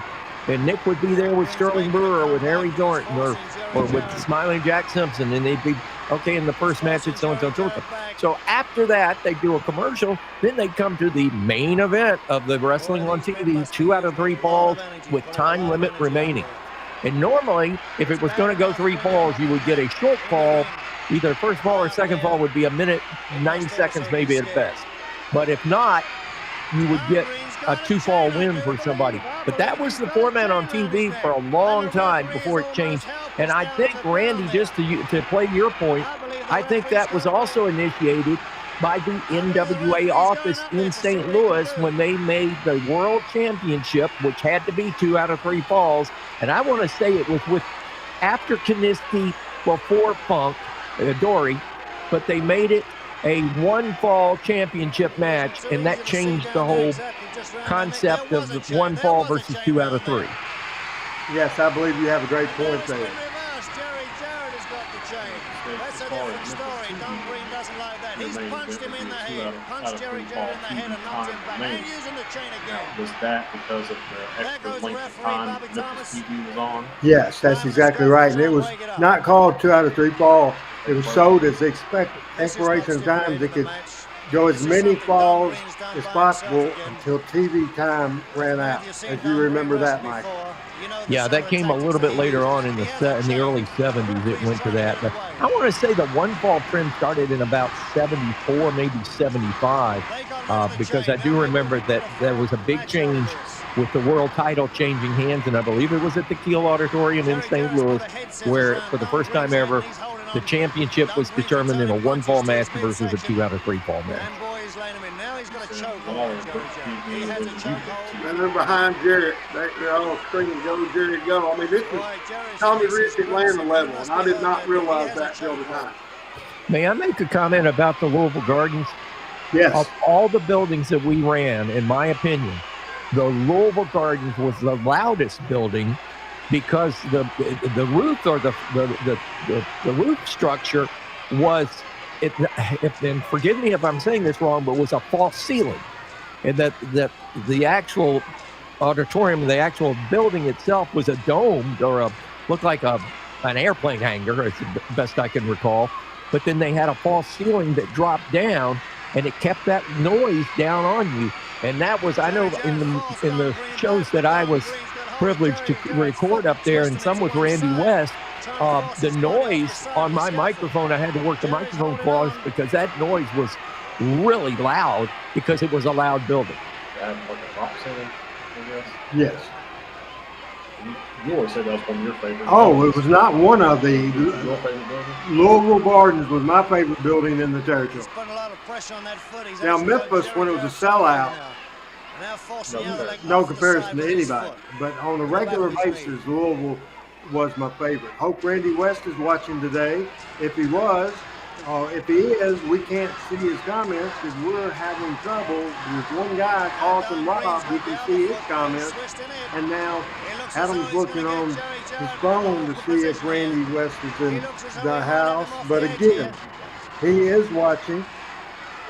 And Nick would be there with Sterling Brewer or with Harry Thornton or with Smiling Jack Simpson, and they'd be, okay, in the first match it's so-and-so, so-and-so. So after that, they'd do a commercial, then they'd come to the main event of the wrestling on TV, 2 out of 3 falls with time limit remaining. And normally, if it was going to go 3 falls, you would get a short fall. Either first fall or second fall would be a minute, 90 seconds maybe at best. But if not, you would get a 2-fall win for somebody. But that was the format on TV for a long time before it changed. And I think, Randy, just to play your point, I think that was also initiated by the NWA office in St. Louis when they made the World Championship, which had to be 2 out of 3 falls. And I want to say it was after Kiniski, before Funk, Dory, but they made it a 1-fall championship match, and that changed the whole concept of the 1 fall versus 2 out of 3. Yes, I believe you have a great point there. That's a different story. Don Greene doesn't like that. He's punched him in the head, punched Jerry Jarrett in the head and knocked him back. And using the chain again. Was that because of the extra length of time Memphis TV was on? Yes, that's exactly right. And it was not called 2 out of 3 fall. It was sold as expiration of times. It could go as many falls as possible until TV time ran out. If you remember that, Mike. Yeah, that came a little bit later on in the early 70s. It went to that. But I want to say the 1-fall trend started in about 74, maybe 75, because I do remember that there was a big change with the world title changing hands, and I believe it was at the Kiel Auditorium in St. Louis, where for the first time ever, the championship was determined in a one-fall match versus a 2-out-of-3-fall match. And they're behind Jarrett. They're all screaming, "Go, Jarrett, go!" I mean, this is Tommy Rich Atlanta level, and I did not realize that till tonight. May I make a comment about the Louisville Gardens? Yes. Of all the buildings that we ran, in my opinion, the Louisville Gardens was the loudest building because the roof or the roof structure was and forgive me if I'm saying this wrong, but was a false ceiling, and that the actual auditorium, the actual building itself, was a domed or looked like an airplane hangar, as the best I can recall. But then they had a false ceiling that dropped down, and it kept that noise down on you. And that was, I know, in the shows that I was privileged to record up there, and some with Randy West, the noise on my microphone, I had to work the microphone claws because that noise was really loud because it was a loud building. Yes. You always said that was one of your favorites. Oh, it was not one of the. Your favorite building? Louisville Gardens was my favorite building in the territory. Now, Memphis, when it was a sellout, no comparison to anybody. But on a regular basis, Louisville was my favorite. Hope Randy West is watching today. If he was, if he is, we can't see his comments because we're having trouble. There's one guy, Carlton Rob, who can see his comments. And now Adam's looking on his phone to see if Randy West is in the house. But again, he is watching.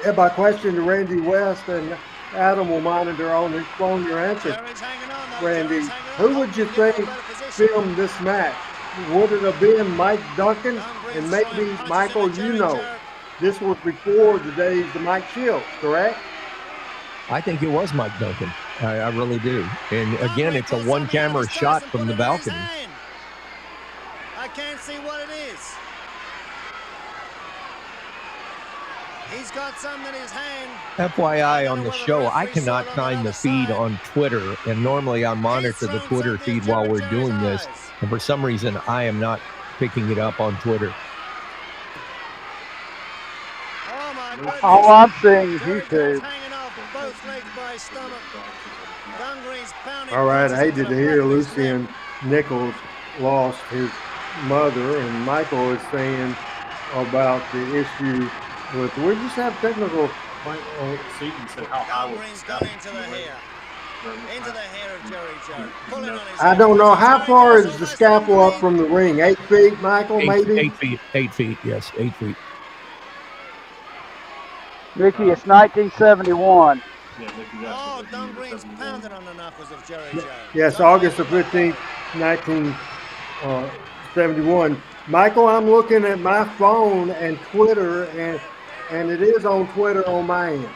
If I question to Randy West, and Adam will monitor on his phone your answer. Randy, who would you think filmed this match? Would it have been Mike Duncan? And maybe, Michael, you know, this was before the days of Mike Shields, correct? I think it was Mike Duncan. I really do. And again, it's a one-camera shot from the balcony. I can't see what it is. He's got something in his hand. FYI on the show, I cannot find the feed on Twitter, and normally I monitor the Twitter feed while we're doing this, and for some reason I am not picking it up on Twitter. All I'm seeing is YouTube. All right, I hated to hear Lucian Nichols lost his mother, and Michael is saying about the issue with, we just have technical. Seaton said how high was into the hair of Jarrett. Pulling on his I don't know, how far is the scaffold up from the ring? 8 feet, Michael, maybe? 8 feet. 8 feet, yes, 8 feet. Mickey, it's 1971. Oh, Don Green's pounding on the knuckles of Jarrett. Yes, August the 15th, 1971. Michael, I'm looking at my phone and Twitter, and it is on Twitter on my end.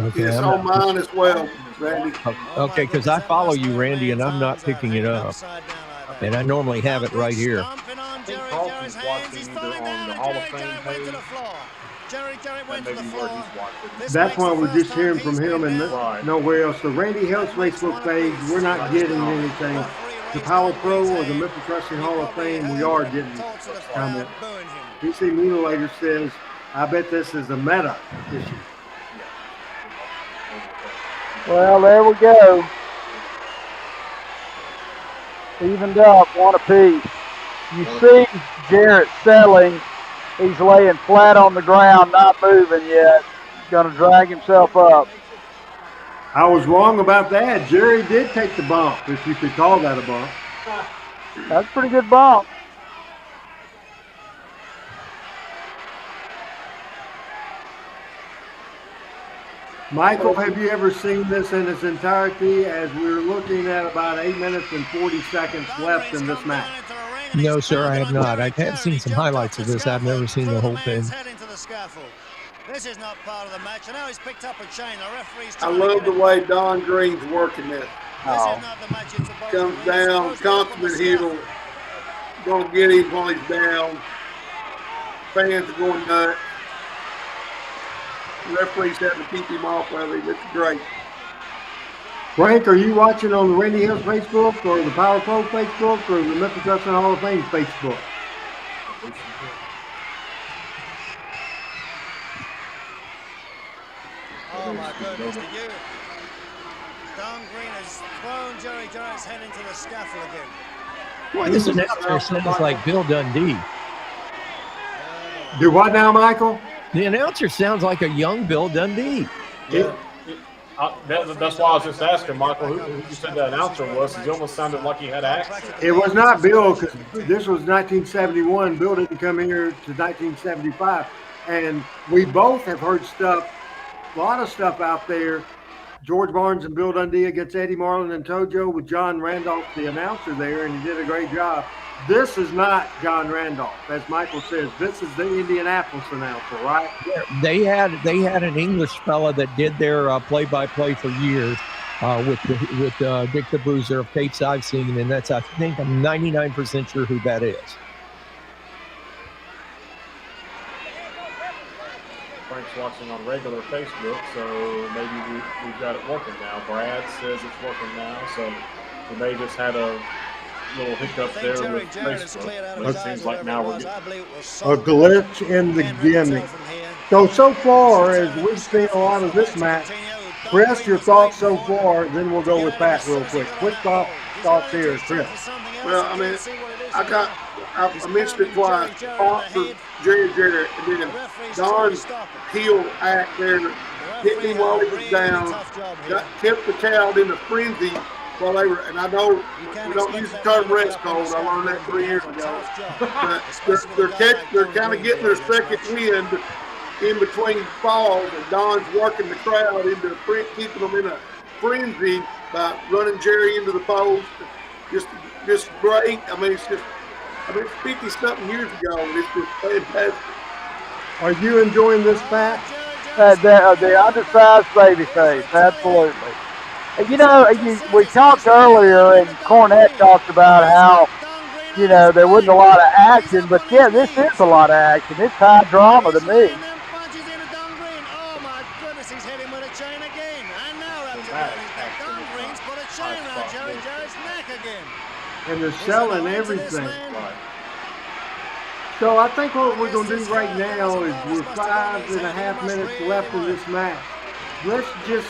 Okay, It's on mine as well, Randy. Okay, because I follow you, Randy, and I'm not picking it up. And I normally have it right here. I think Carlton's watching either on the Hall of Fame page. That's why we're just hearing from him and nowhere else. The Randy Hales Facebook page, we're not getting anything. The Power Pro or the Memphis Wrestling Hall of Fame, we are getting comments. PC Mutilator says, I bet this is a meta issue. Well, there we go. Evened up, one apiece. You see Jarrett settling. He's laying flat on the ground, not moving yet. He's going to drag himself up. I was wrong about that. Jerry did take the bump, if you could call that a bump. That's a pretty good bump. Michael, have you ever seen this in its entirety as we're looking at about 8 minutes and 40 seconds left in this match? No, sir, I have not. I have seen some highlights of this. I've never seen the whole thing. This is not part of the match, and now he's picked up a chain. The referee's I love the way Don Green's working this. Comes down, consummate heel, gonna get him while he's down. Fans are going nuts. Referee's having to keep him off of him. It's great. Frank, are you watching on the Randy Hales Facebook or the Power Pro Facebook or the Memphis Wrestling Hall of Fame Facebook? Oh my goodness, Don Greene has thrown Jerry Jarrett's head into the scaffold again. Boy, this announcer sounds like Bill Dundee. Do what now, Michael? The announcer sounds like a young Bill Dundee. Yeah. That's why I was just asking, Michael, who you said the announcer was. He almost sounded like he had an accent. It was not Bill, because this was 1971. Bill didn't come here to 1975. And we both have heard stuff, a lot of stuff out there. George Barnes and Bill Dundee against Eddie Marlin and Tojo with John Randolph, the announcer there, and he did a great job. This is not John Randolph, as Michael says. This is the Indianapolis announcer, right? They had an English fella that did their play-by-play for years with Dick the Bruiser of tapes I've seen, and that's, I think, I'm 99% sure who that is. Frank's watching on regular Facebook, so maybe we've got it working now. Brad says it's working now, so we may just had a little hiccup there with Facebook. But it seems like now we're getting a glitch in the beginning. So far, as we've seen a lot of this match, Chris, your thoughts so far, then we'll go with Pat real quick. Quick thoughts here, Chris. Well, I mean, I mentioned it twice. Fought for Jerry Jarrett, and then Don's heel act there hit him while he was down, tipped the crowd into frenzy while they were, and I know we don't use the term rest hold. I learned that 3 years ago. But they're kind of getting their second wind in between falls, and Don's working the crowd into keeping them in a frenzy by running Jerry into the post. Just great. I mean, it's 50-something years ago, and it's just fantastic. Are you enjoying this, Pat? The undersized babyface, absolutely. And, we talked earlier, and Cornette talked about how, there wasn't a lot of action, but yeah, this is a lot of action. It's high drama to me. And they're selling everything. So I think what we're going to do right now is we're 5.5 minutes left in this match. Let's just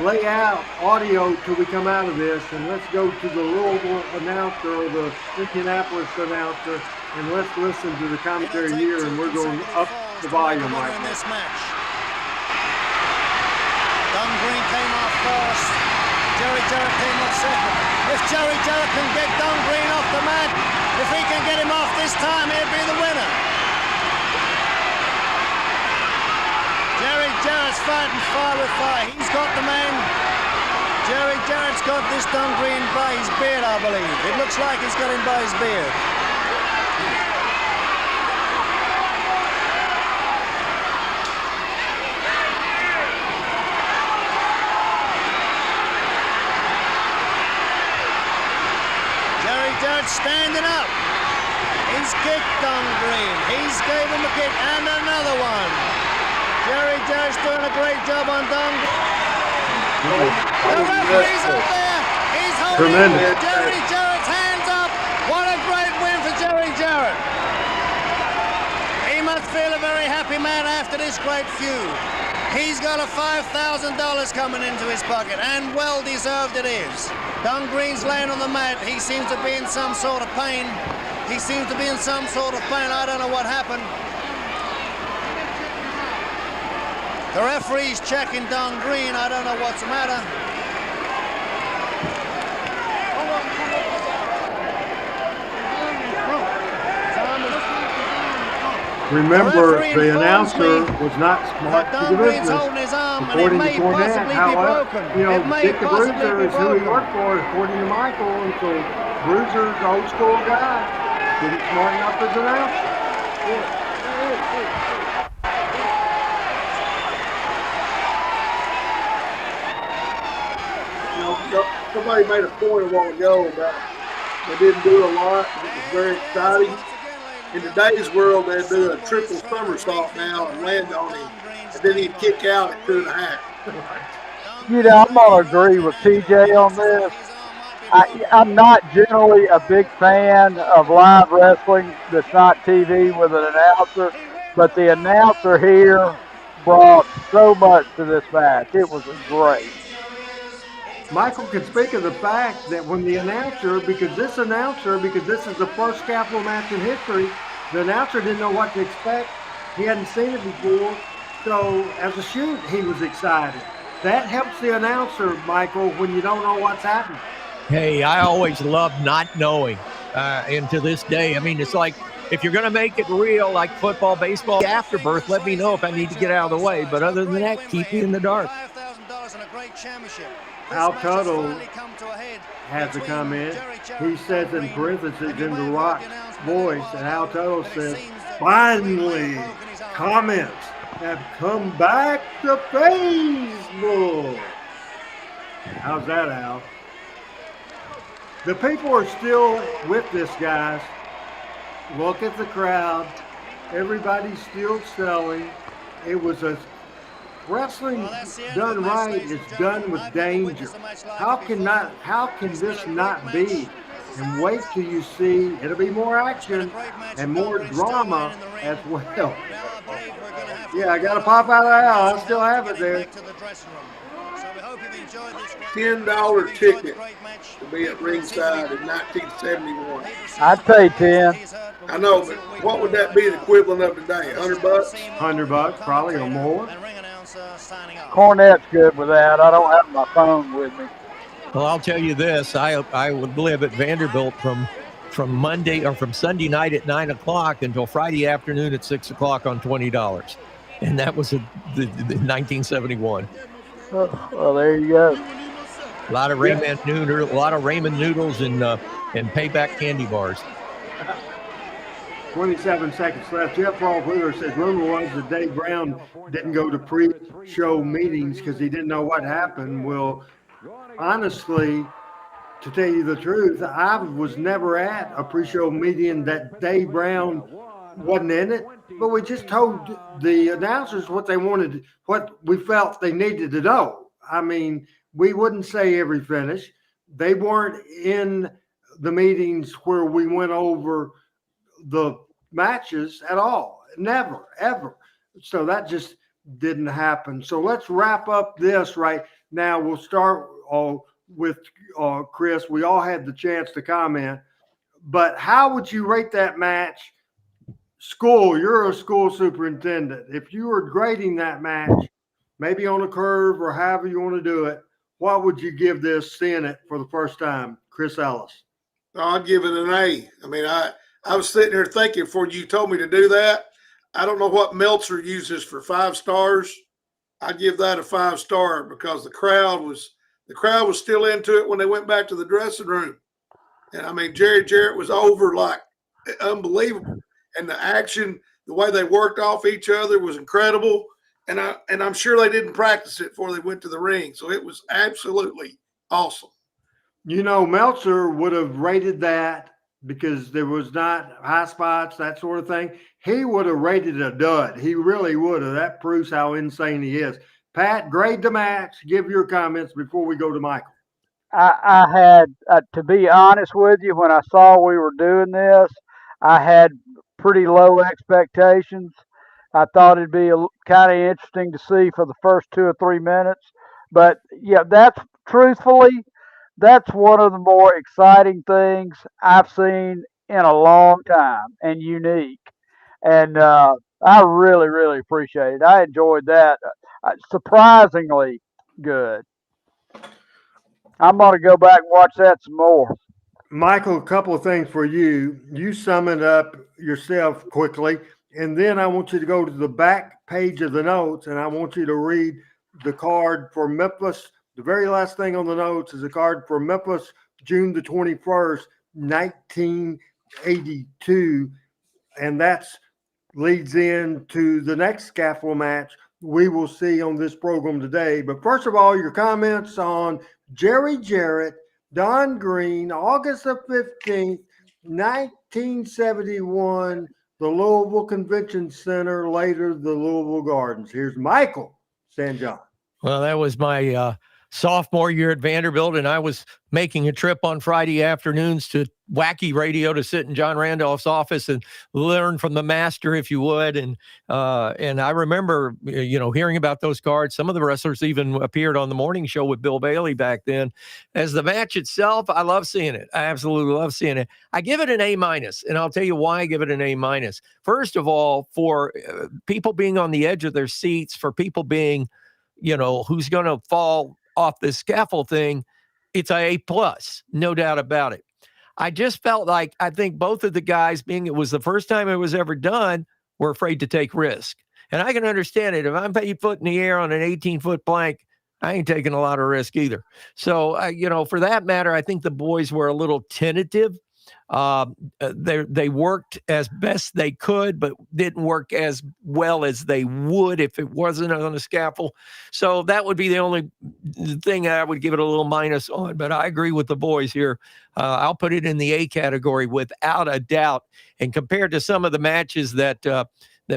lay out audio till we come out of this, and let's go to the Louisville announcer or the Indianapolis announcer, and let's listen to the commentary here, and we're going up the volume right now. Don Greene came off first. Jerry Jarrett came off second. If Jerry Jarrett can get Don Greene off the mat, if he can get him off this time, he'll be the winner. Jerry Jarrett's fighting fire with fire. He's got the man. Jerry Jarrett's got this Don Greene by his beard, I believe. It looks like he's got him by his beard. Standing up. He's kicked Don Greene. He's gave him a kick and another one. Jerry Jarrett's doing a great job on Don Greene. The referee's up there. He's holding Jerry Jarrett's hands up. What a great win for Jerry Jarrett. He must feel a very happy man after this great feud. He's got a $5,000 coming into his pocket, and well deserved it is. Don Greene's laying on the mat. He seems to be in some sort of pain. I don't know what happened. The referee's checking Don Greene. I don't know what's the matter. Remember, the announcer was not smart to the business. According to Cornette, however, Dick the Bruiser is who he worked for, according to Michael, and so Bruiser's an old school guy. Didn't smart enough as an announcer. Somebody made a point a while ago about they didn't do a lot. It was very exciting. In today's world, they'd do a triple somersault now and land on him, and then he'd kick out at 2.5. I'm going to agree with TJ on this. I'm not generally a big fan of live wrestling that's not TV with an announcer, but the announcer here brought so much to this match. It was great. Michael can speak of the fact that when the announcer, because this is the first Scaffold match in history, the announcer didn't know what to expect. He hadn't seen it before. So as a shoot, he was excited. That helps the announcer, Michael, when you don't know what's happening. Hey, I always love not knowing. And to this day, I mean, it's like if you're going to make it real, like football, baseball, afterbirth, let me know if I need to get out of the way. But other than that, keep me in the dark. Al Tuttle has a comment. He says in parentheses in the Rock's voice, and Al Tuttle says, finally, comments have come back to Facebook. How's that, Al? The people are still with this, guys. Look at the crowd. Everybody's still selling. It was a wrestling done right is done with danger. How can this not be? And wait till you see, it'll be more action and more drama as well. Yeah, I got to pop out of the house. I still have it there. $10 ticket to be at ringside in 1971. I'd pay 10. I know, but what would that be the equivalent of today? $100? $100 probably or more. Cornette's good with that. I don't have my phone with me. Well, I'll tell you this. I would live at Vanderbilt from Monday or from Sunday night at 9 o'clock until Friday afternoon at 6 o'clock on $20. And that was the 1971. Well, there you go. A lot of ramen noodles and payback candy bars. 27 seconds left. Jeff Paul Wheeler says rumor was that Dave Brown didn't go to pre-show meetings because he didn't know what happened. Well, honestly, to tell you the truth, I was never at a pre-show meeting that Dave Brown wasn't in it, but we just told the announcers what they wanted, what we felt they needed to know. I mean, we wouldn't say every finish. They weren't in the meetings where we went over the matches at all. Never, ever. So that just didn't happen. So let's wrap up this right now. We'll start with Chris. We all had the chance to comment, but how would you rate that match? School, you're a school superintendent. If you were grading that match, maybe on a curve or however you want to do it, what would you give this, seeing it for the first time? Chris Ellis. I'd give it an A. I mean, I was sitting here thinking before you told me to do that. I don't know what Meltzer uses for 5 stars. I'd give that a 5-star because the crowd was still into it when they went back to the dressing room. And I mean, Jarrett was over like unbelievable. And the action, the way they worked off each other was incredible. And I'm sure they didn't practice it before they went to the ring. So it was absolutely awesome. You know, Meltzer would have rated that because there was not high spots, that sort of thing. He would have rated a dud. He really would have. That proves how insane he is. Pat, grade the match. Give your comments before we go to Michael. I had, to be honest with you, when I saw we were doing this, I had pretty low expectations. I thought it'd be kind of interesting to see for the first 2 or 3 minutes. But yeah, that's one of the more exciting things I've seen in a long time and unique. And I really, really appreciate it. I enjoyed that. Surprisingly good. I'm going to go back and watch that some more. Michael, a couple of things for you. You sum it up yourself quickly, and then I want you to go to the back page of the notes, and I want you to read the card for Memphis. The very last thing on the notes is a card for Memphis, June the 21st, 1982, and that leads into the next Scaffold match we will see on this program today. But first of all, your comments on Jarrett, Don Greene, August the 15th, 1971, the Louisville Convention Center, later the Louisville Gardens. Here's Michael St. John. Well, that was my sophomore year at Vanderbilt, and I was making a trip on Friday afternoons to Wacky Radio to sit in John Randolph's office and learn from the master, if you would. And I remember, hearing about those cards. Some of the wrestlers even appeared on the morning show with Bill Bailey back then. As the match itself, I love seeing it. I absolutely love seeing it. I give it an A-, and I'll tell you why I give it an A-. First of all, for people being on the edge of their seats, for people being, who's going to fall off the scaffold thing, it's a A+, no doubt about it. I just felt like, I think both of the guys, being it was the first time it was ever done, were afraid to take risk. And I can understand it. If I'm 8 foot in the air on an 18-foot plank, I ain't taking a lot of risk either. So, for that matter, I think the boys were a little tentative. They worked as best they could, but didn't work as well as they would if it wasn't on a scaffold. So that would be the only thing I would give it a little minus on. But I agree with the boys here. I'll put it in the A category without a doubt. And compared to some of the matches that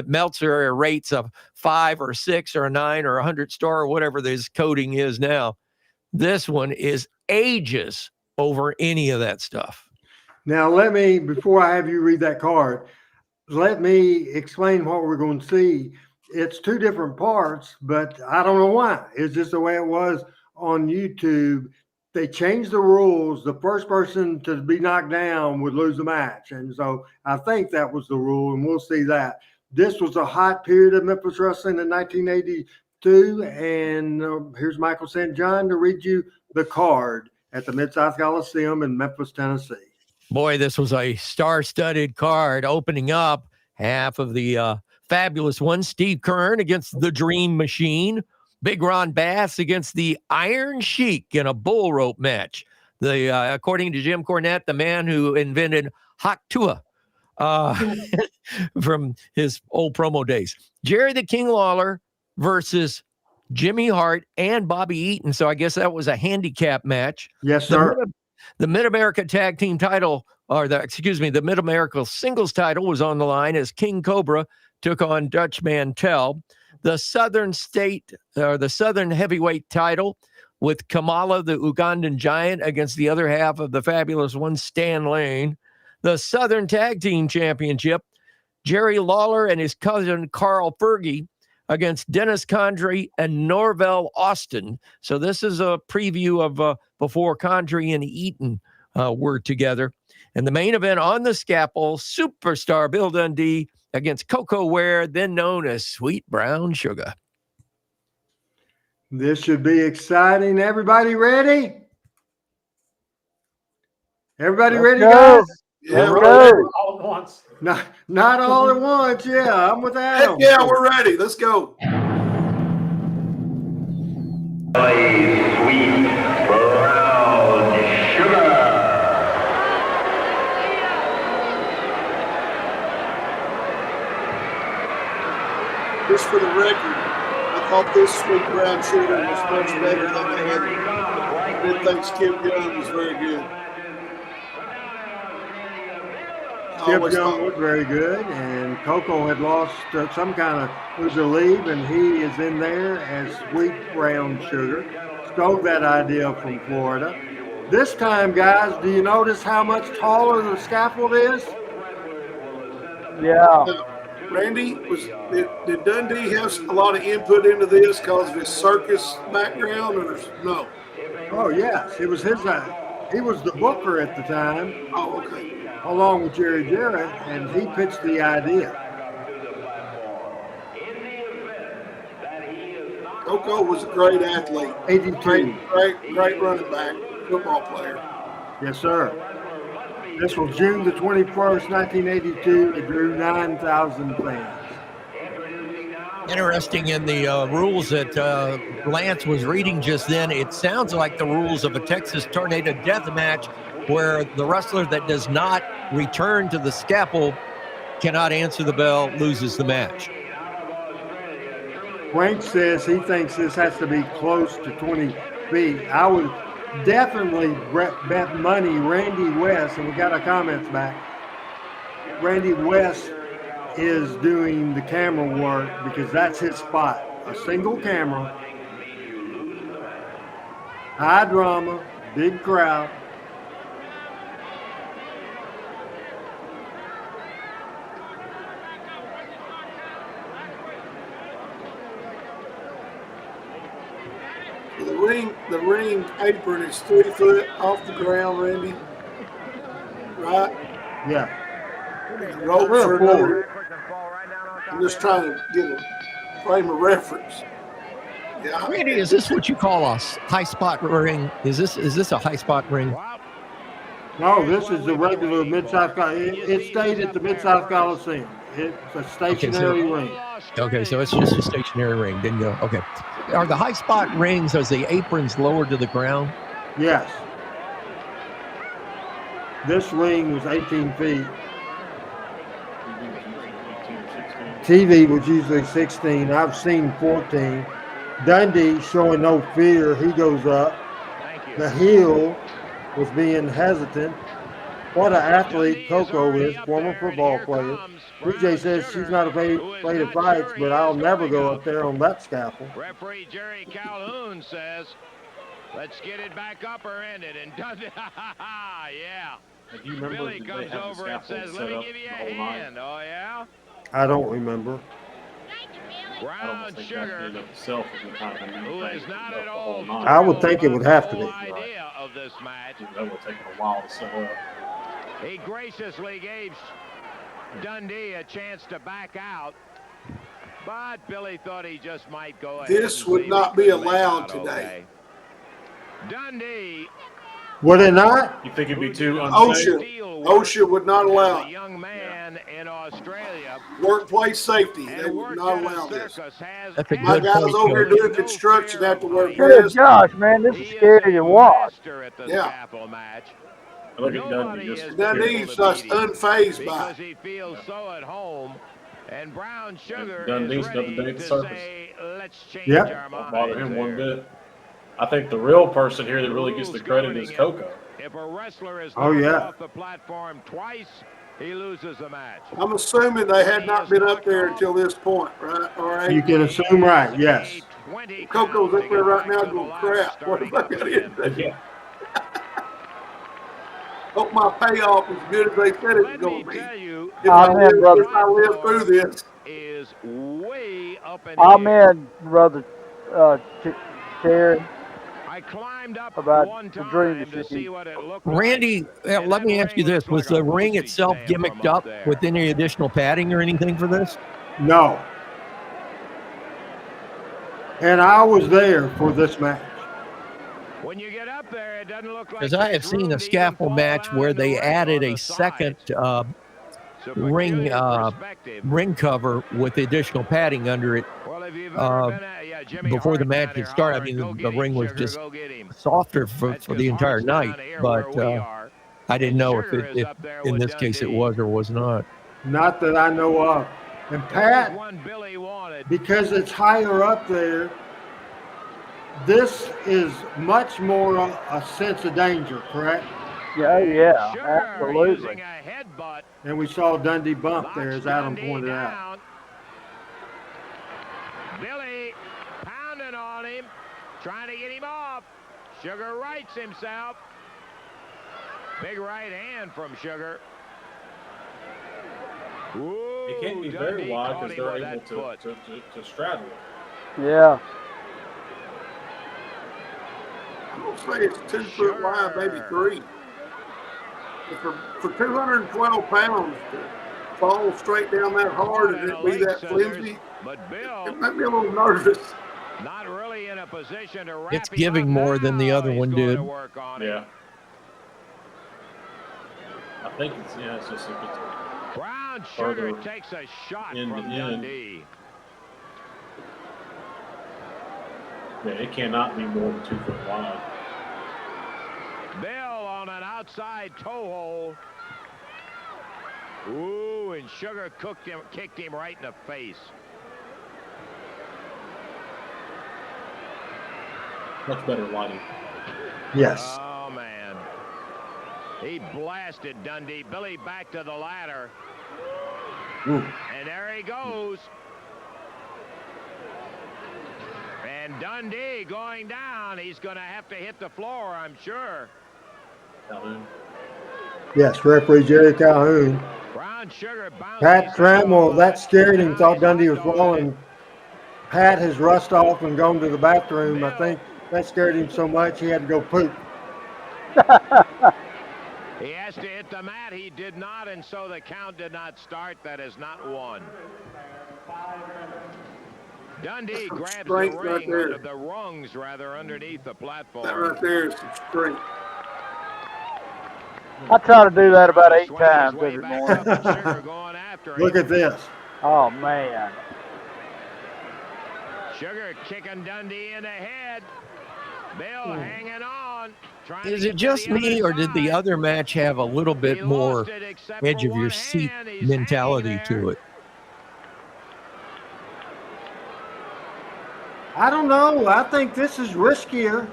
Meltzer rates of 5 or 6 or a 9 or 100-star or whatever this coding is now, this one is ages over any of that stuff. Now, before I have you read that card, let me explain what we're going to see. It's 2 different parts, but I don't know why. It's just the way it was on YouTube. They changed the rules. The first person to be knocked down would lose the match. And so I think that was the rule, and we'll see that. This was a hot period of Memphis wrestling in 1982. And here's Michael St. John to read you the card at the Mid-South Coliseum in Memphis, Tennessee. Boy, this was a star-studded card. Opening up, half of the fabulous one, Steve Kern against the Dream Machine. Big Ron Bass against the Iron Sheik in a bull rope match. According to Jim Cornette, the man who invented Hak Tua from his old promo days. Jerry the King Lawler versus Jimmy Hart and Bobby Eaton. So I guess that was a handicap match. Yes, sir. The Mid-America Tag Team title, the Mid-America Singles title was on the line as King Cobra took on Dutch Mantel. The Southern Heavyweight title with Kamala, the Ugandan Giant, against the other half of the fabulous one, Stan Lane. The Southern Tag Team Championship, Jerry Lawler and his cousin Carl Fergie against Dennis Condrey and Norvell Austin. So this is a preview of before Condrey and Eaton were together. And the main event on the scaffold, superstar Bill Dundee against Koko Ware, then known as Sweet Brown Sugar. This should be exciting. Everybody ready? Everybody ready, guys? Yeah, We're we're ready. all at once. Not all at once. Yeah, I'm with Adam. Heck yeah, we're ready. Let's go. Sweet brown sugar. Just for the record, I thought this Sweet Brown Sugar was much better than the other. I didn't think Skip Young was very good. Skip Young was very good, and Koko had lost some kind of leave, and he is in there as Sweet Brown Sugar. Stole that idea from Florida. This time, guys, do you notice how much taller the scaffold is? Yeah. Randy, did Dundee have a lot of input into this because of his circus background, or no? Oh, yes. It was his. He was the booker at the time. Oh, okay. Along with Jerry Jarrett, and he pitched the idea. Koko was a great athlete. 82. Great running back, football player. Yes, sir. This was June the 21st, 1982. It drew 9,000 fans. Interesting in the rules that Lance was reading just then. It sounds like the rules of a Texas Tornado Death Match, where the wrestler that does not return to the scaffold cannot answer the bell, loses the match. Frank says he thinks this has to be close to 20 feet. I would definitely bet money Randy West, and we got our comments back. Randy West is doing the camera work because that's his spot. A single camera. High drama, big crowd. The ring apron is 3 foot off the ground, Randy. Right? Yeah. And the ropes are another. I'm just trying to get a frame of reference. Yeah. Randy, is this what you call a high spot ring? Is this a high spot ring? No, this is the regular Mid-South. It stayed at the Mid-South Coliseum. It's a stationary ring. Okay, so it's just a stationary ring. Didn't go. Okay. Are the high spot rings, are the aprons lower to the ground? Yes. This ring was 18 feet. TV was usually 16. I've seen 14. Dundee showing no fear. He goes up. The heel was being hesitant. What an athlete Koko is, former football player. BJ says she's not afraid of fights, but I'll never go up there on that scaffold. Referee Jerry Calhoun says, let's get it back up or end it. And Dundee, yeah. Billy comes over and says, let me give you a hand. Oh, yeah? I don't remember. Brown Sugar, who is not at all. I would think it would have to be. Idea of this match. That would take a while to set up. He graciously gave Dundee a chance to back out, but Billy thought he just might go ahead. This would not be allowed today. Dundee. Would it not? You think it'd be too unsafe? OSHA would not allow it. Young man in Australia. Workplace safety. They would not allow this. That's a My good guys point, over here Coach. doing construction have to wear Good vests. gosh, man, this is scary to watch. Yeah. Look at Dundee. Dundee's just unfazed by Because he feels so at home. And Brown Sugar Dundee's is got the ready day at to the surface. say, let's change Yep. our Don't minds bother him one here. bit. I think the real person here that really gets the credit is Koko. If a wrestler is Oh, knocked yeah. off the platform twice, he loses the match. I'm assuming they had not been up there until this point, right? All right. You can assume right, yes. Coco's up there right now going, crap, what have I got into? Yeah. Hope my payoff is as good as they said it was Let going me to be. tell you, If I Amen, brother. live through this. is way up in the air. Amen, brother Terry. I climbed up About one the time dream to to see see. what it looked like. Randy, let me ask you this. Was the ring itself gimmicked up with any additional padding or anything for this? No. And I was there for this match. When you get up there, it doesn't look like Because I have seen a scaffold match where they added a second ring cover with additional padding under it before the match had started. I mean, the ring was just softer for the entire night, but I didn't know if in this case it was or was not. Not that I know of. And Pat, because it's higher up there, this is much more a sense of danger, correct? Yeah, yeah, absolutely. And we saw Dundee bump there, as Adam pointed out. Billy pounding on him, trying to get him off. Sugar rights himself. Big right hand from Sugar. Ooh, It can't be very wide because they're able to straddle it. Yeah. I'm going to say it's 2 foot wide, maybe 3. For 212 pounds to fall straight down that hard and it be that flimsy, it might be a little nervous. Not really in a position to wrap It's giving more than the other one did. Yeah. I think it's just a bit Brown Sugar takes a shot from Dundee. Yeah, it cannot be more than 2 foot wide. Bill on an outside toe hold. Ooh, and Sugar kicked him right in the face. Much better lighting. Yes. Oh, man. He blasted Dundee. Billy back to the ladder. Ooh. And there he goes. And And Dundee going down. He's going to have to hit the floor, I'm sure. Calhoun. Yes, referee Jerry Calhoun. Brown sugar Pat Trammell, that scared him, thought Dundee was rolling. Pat has rushed off and gone to the bathroom. I think that scared him so much he had to go poop. He has to hit the mat. He did not, and so the count did not start. That is not one. Dundee grabs the ring, right there. the rungs rather, underneath the platform. That right there is some strength. I try to do that about 8 times every morning. Look at this. Oh, man. Sugar kicking Dundee in the head. Bill hanging on. Is it just me, or did the other match have a little bit more edge of your seat mentality to it? I don't know. I think this is riskier.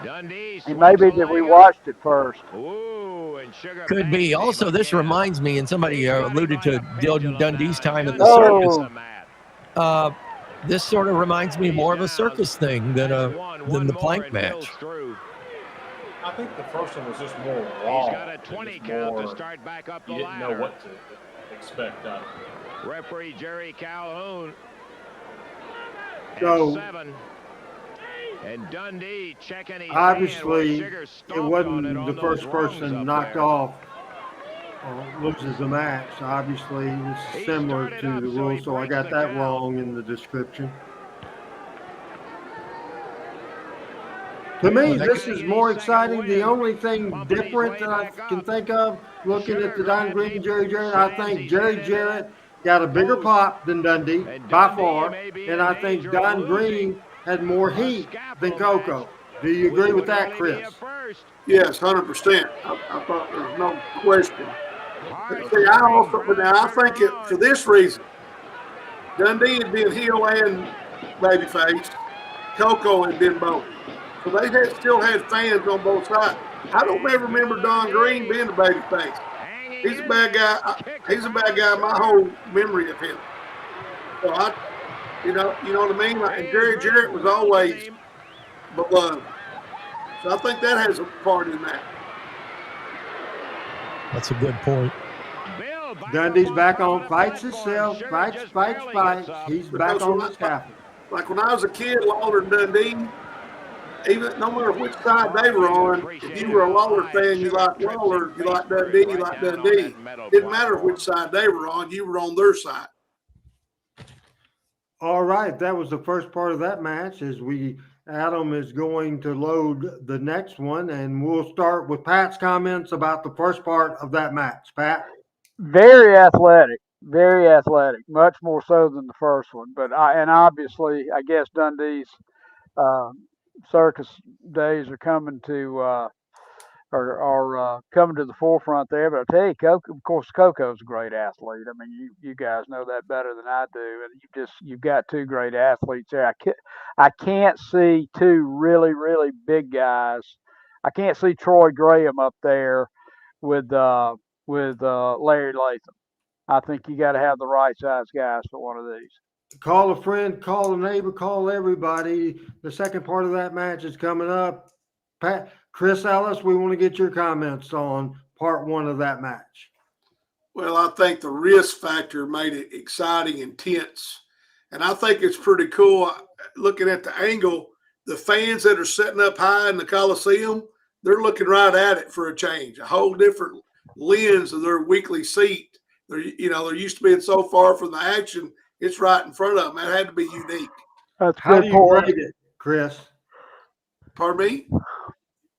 It may be that we watched it first. Ooh, and Sugar Could be. Also, this reminds me, and somebody alluded to Dundee's time in the Oh. circus. This sort of reminds me more of a circus thing than the plank match. I think the first one was just more raw. He's got a 20 count to start back up the You didn't ladder. know what to expect out of it. Referee Jerry Calhoun. So, 7. And Dundee checking his obviously, hand. it wasn't the first person knocked off loses the match. Obviously, it's similar to the rules, so I got that wrong in the description. To me, this is more exciting. The only thing different that I can think of, looking at the Don Greene and Jerry Jarrett, I think Jerry Jarrett got a bigger pop than Dundee by far, and I think Don Greene had more heat than Koko. Do you agree with that, Chris? Yes, 100%. I thought there was no question. But see, I think it for this reason. Dundee had been heel and babyface. Koko had been both. So they still had fans on both sides. I don't ever remember Don Greene being a babyface. He's a bad guy. He's a bad guy. My whole memory of him. So you know what I mean. And Jerry Jarrett was always beloved. So I think that has a part in that. That's a good point. Dundee's back on, fights himself, fights. He's back on the scaffold. Like when I was a kid, Lawler and Dundee, even no matter which side they were on, if you were a Lawler fan, you liked Lawler. You liked Dundee, you liked Dundee. Didn't matter which side they were on, you were on their side. All right, that was the first part of that match. Adam is going to load the next one, and we'll start with Pat's comments about the first part of that match. Pat? Very athletic, much more so than the first one. But obviously, I guess Dundee's circus days are coming to coming to the forefront there. But I tell you, Koko, of course, Koko's a great athlete. I mean, you guys know that better than I do. And you've got two great athletes there. I can't see two really, really big guys. I can't see Troy Graham up there with Larry Latham. I think you got to have the right size guys for one of these. Call a friend, call a neighbor, call everybody. The second part of that match is coming up. Pat, Chris Ellis, we want to get your comments on part one of that match. Well, I think the risk factor made it exciting and tense. And I think it's pretty cool looking at the angle. The fans that are sitting up high in the Coliseum, they're looking right at it for a change, a whole different lens of their weekly seat. They're used to being so far from the action, it's right in front of them. That had to be unique. How do you grade it, Chris? Pardon me?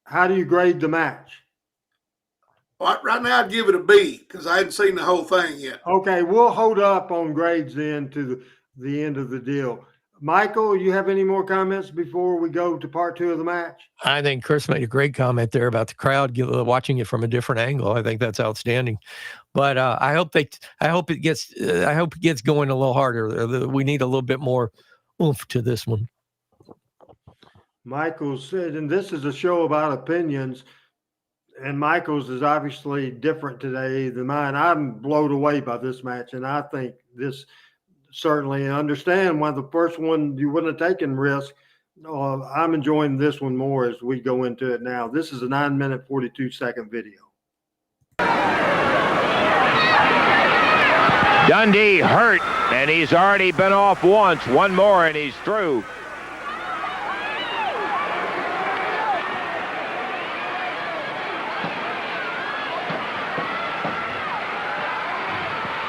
How do you grade the match? Well, right now, I'd give it a B because I hadn't seen the whole thing yet. Okay, we'll hold up on grades then to the end of the deal. Michael, you have any more comments before we go to part two of the match? I think Chris made a great comment there about the crowd watching it from a different angle. I think that's outstanding. But I hope it gets going a little harder. We need a little bit more oomph to this one. Michael said, and this is a show about opinions, and Michael's is obviously different today than mine. I'm blown away by this match, and I think this certainly understand why the first one you wouldn't have taken risk. I'm enjoying this one more as we go into it now. This is a 9-minute, 42-second video. Dundee hurt, and he's already been off once. One more, and he's through.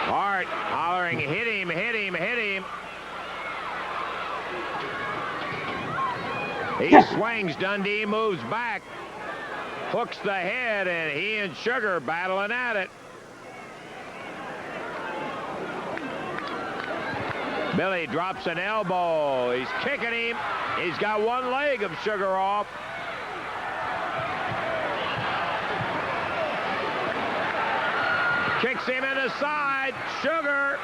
Hart hollering, hit him, hit him, hit him. He swings. Dundee moves back, hooks the head, and he and Sugar battling at it. Billy drops an elbow. He's kicking him. He's got one leg of Sugar off. Kicks him in the side. Sugar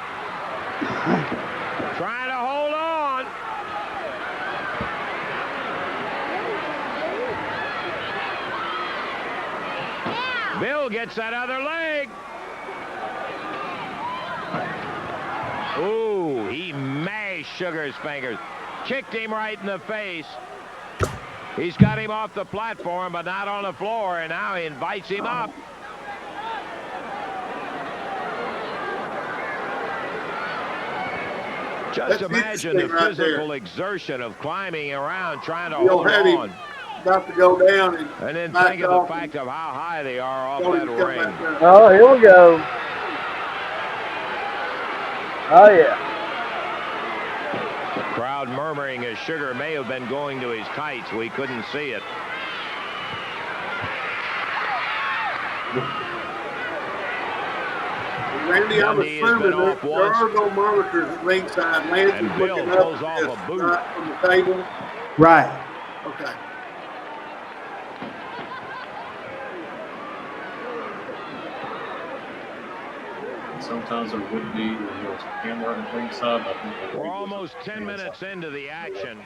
trying to hold on. Bill gets that other leg. Ooh, he mashed Sugar's fingers. Kicked him right in the face. He's got him off the platform, but not on the floor, and now he invites him up. Just imagine the physical exertion of climbing around, trying to hold on. About to go down. And then think of the fact of how high they are off that ring. Oh, here we go. Oh, yeah. The crowd murmuring as Sugar may have been going to his tights. We couldn't see it. Randy, I'm assuming that there are no monitors at ringside. Lance's looking up at this, right from the table. Right. Okay. Sometimes there would be when there's a camera at ringside. I think we're almost 10 minutes into the action.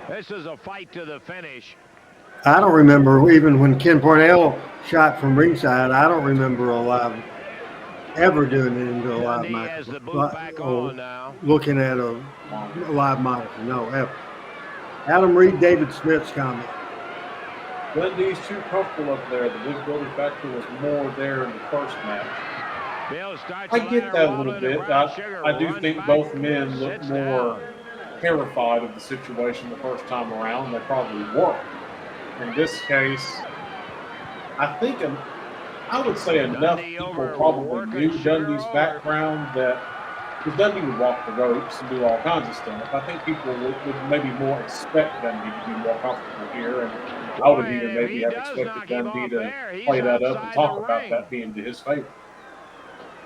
This is a fight to the finish. I don't remember, even when Ken Parnell shot from ringside, I don't remember ever doing it into a live match. Looking at a live monitor, no, ever. Adam Reed, David Smith's comment. Dundee's too comfortable up there. The Big Brother factor was more there in the first match. I get that a little bit. I do think both men look more terrified of the situation the first time around. They probably were. In this case, I think I would say enough people probably knew Dundee's background that because Dundee would walk the ropes and do all kinds of stuff. I think people would maybe more expect Dundee to be more comfortable here, and I would even maybe have expected Dundee to play that up and talk about that being to his favor.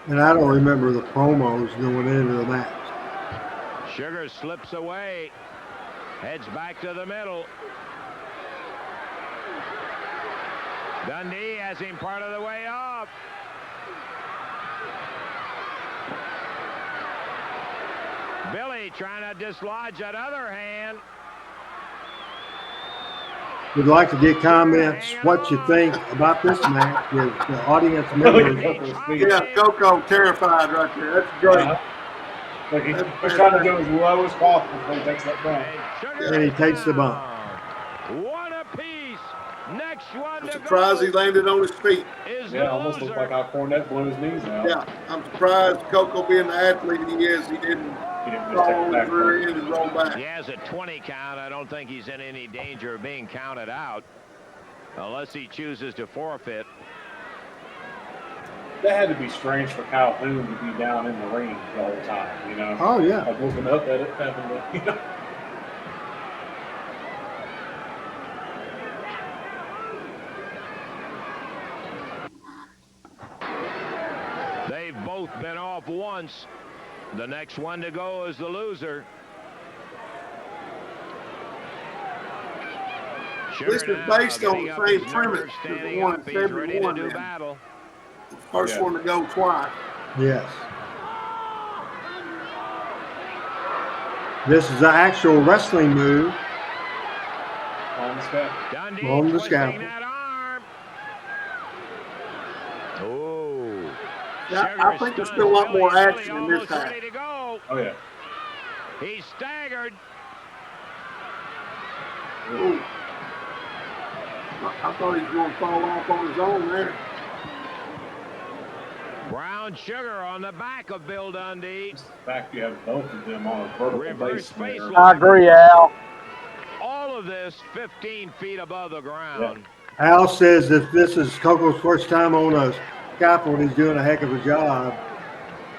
And I don't remember the promos going into the match. Sugar slips away, heads back to the middle. Dundee has him part of the way up. Billy trying to dislodge that other hand. We'd like to get comments, what you think about this match with the audience members. Yeah, Koko terrified right there. That's great. Like he's trying to go as low as possible before he takes that bump. And he takes the bump. One apiece. Next one. I'm surprised he landed on his feet. Yeah, almost looks like how Cornette blew his knees out. Yeah, I'm surprised Koko being the athlete he is, he didn't fall over and roll back. He has a 20 count. I don't think he's in any danger of being counted out unless he chooses to forfeit. That had to be strange for Calhoun to be down in the ring the whole time, you know? Oh, yeah. Like looking up at it, having to, you know? They've both been off once. The next one to go is the loser. This is based on the same premise as the one in 71. The first one to go twice. Yes. This is the actual wrestling move. On the scaffold. On the scaffold. Yeah, I think there's still a lot more action in this half. Ready to go. Oh, yeah. He's staggered. Ooh. I thought he was going to fall off on his own there. Brown sugar on the back of Bill Dundee. The fact you have both of them on a vertical Reverse base there. I agree, Al. All of this 15 feet above the ground. Al says if this is Koko's first time on a scaffold, he's doing a heck of a job.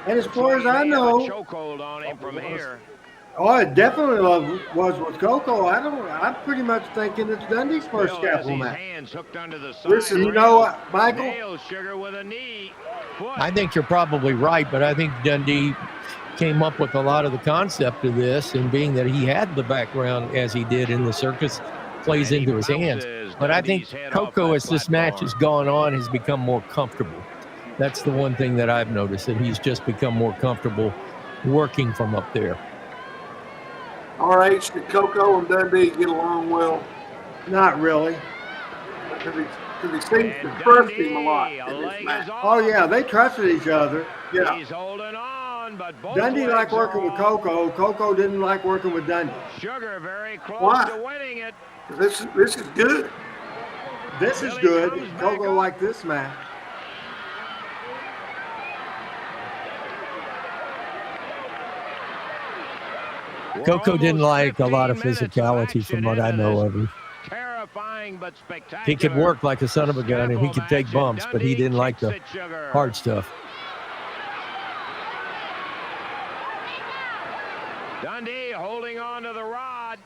And as far as I know, Chokehold on him from here. oh, it definitely was with Koko. I'm pretty much thinking it's Dundee's first Bill has scaffold his match. hands hooked under the side. Listen, you know what, Michael? Nails sugar with a knee. Foot. I think you're probably right, but I think Dundee came up with a lot of the concept of this, and being that he had the background as he did in the circus, plays into his hands. But I think Koko, as this match has gone on, has become more comfortable. That's the one thing that I've noticed, that he's just become more comfortable working from up there. RH, did Koko and Dundee get along well? Not really. Because he seems to trust him a lot in this match. Oh, yeah, they trusted each other. Yeah. He's holding on, but both Dundee legs liked working are with off. Koko. Koko didn't like working with Dundee. Sugar very close Why? to winning it. This is good. This is Billy good. comes back Koko up. liked this match. We're Koko didn't almost like a lot of 15 minutes physicality from what I action know into of him. this terrifying but spectacular. He could work like a son of a gun, and he could take scaffold bumps, match, but he and didn't like Dundee the kicks it, Sugar. hard stuff. Dundee holding on to the rod.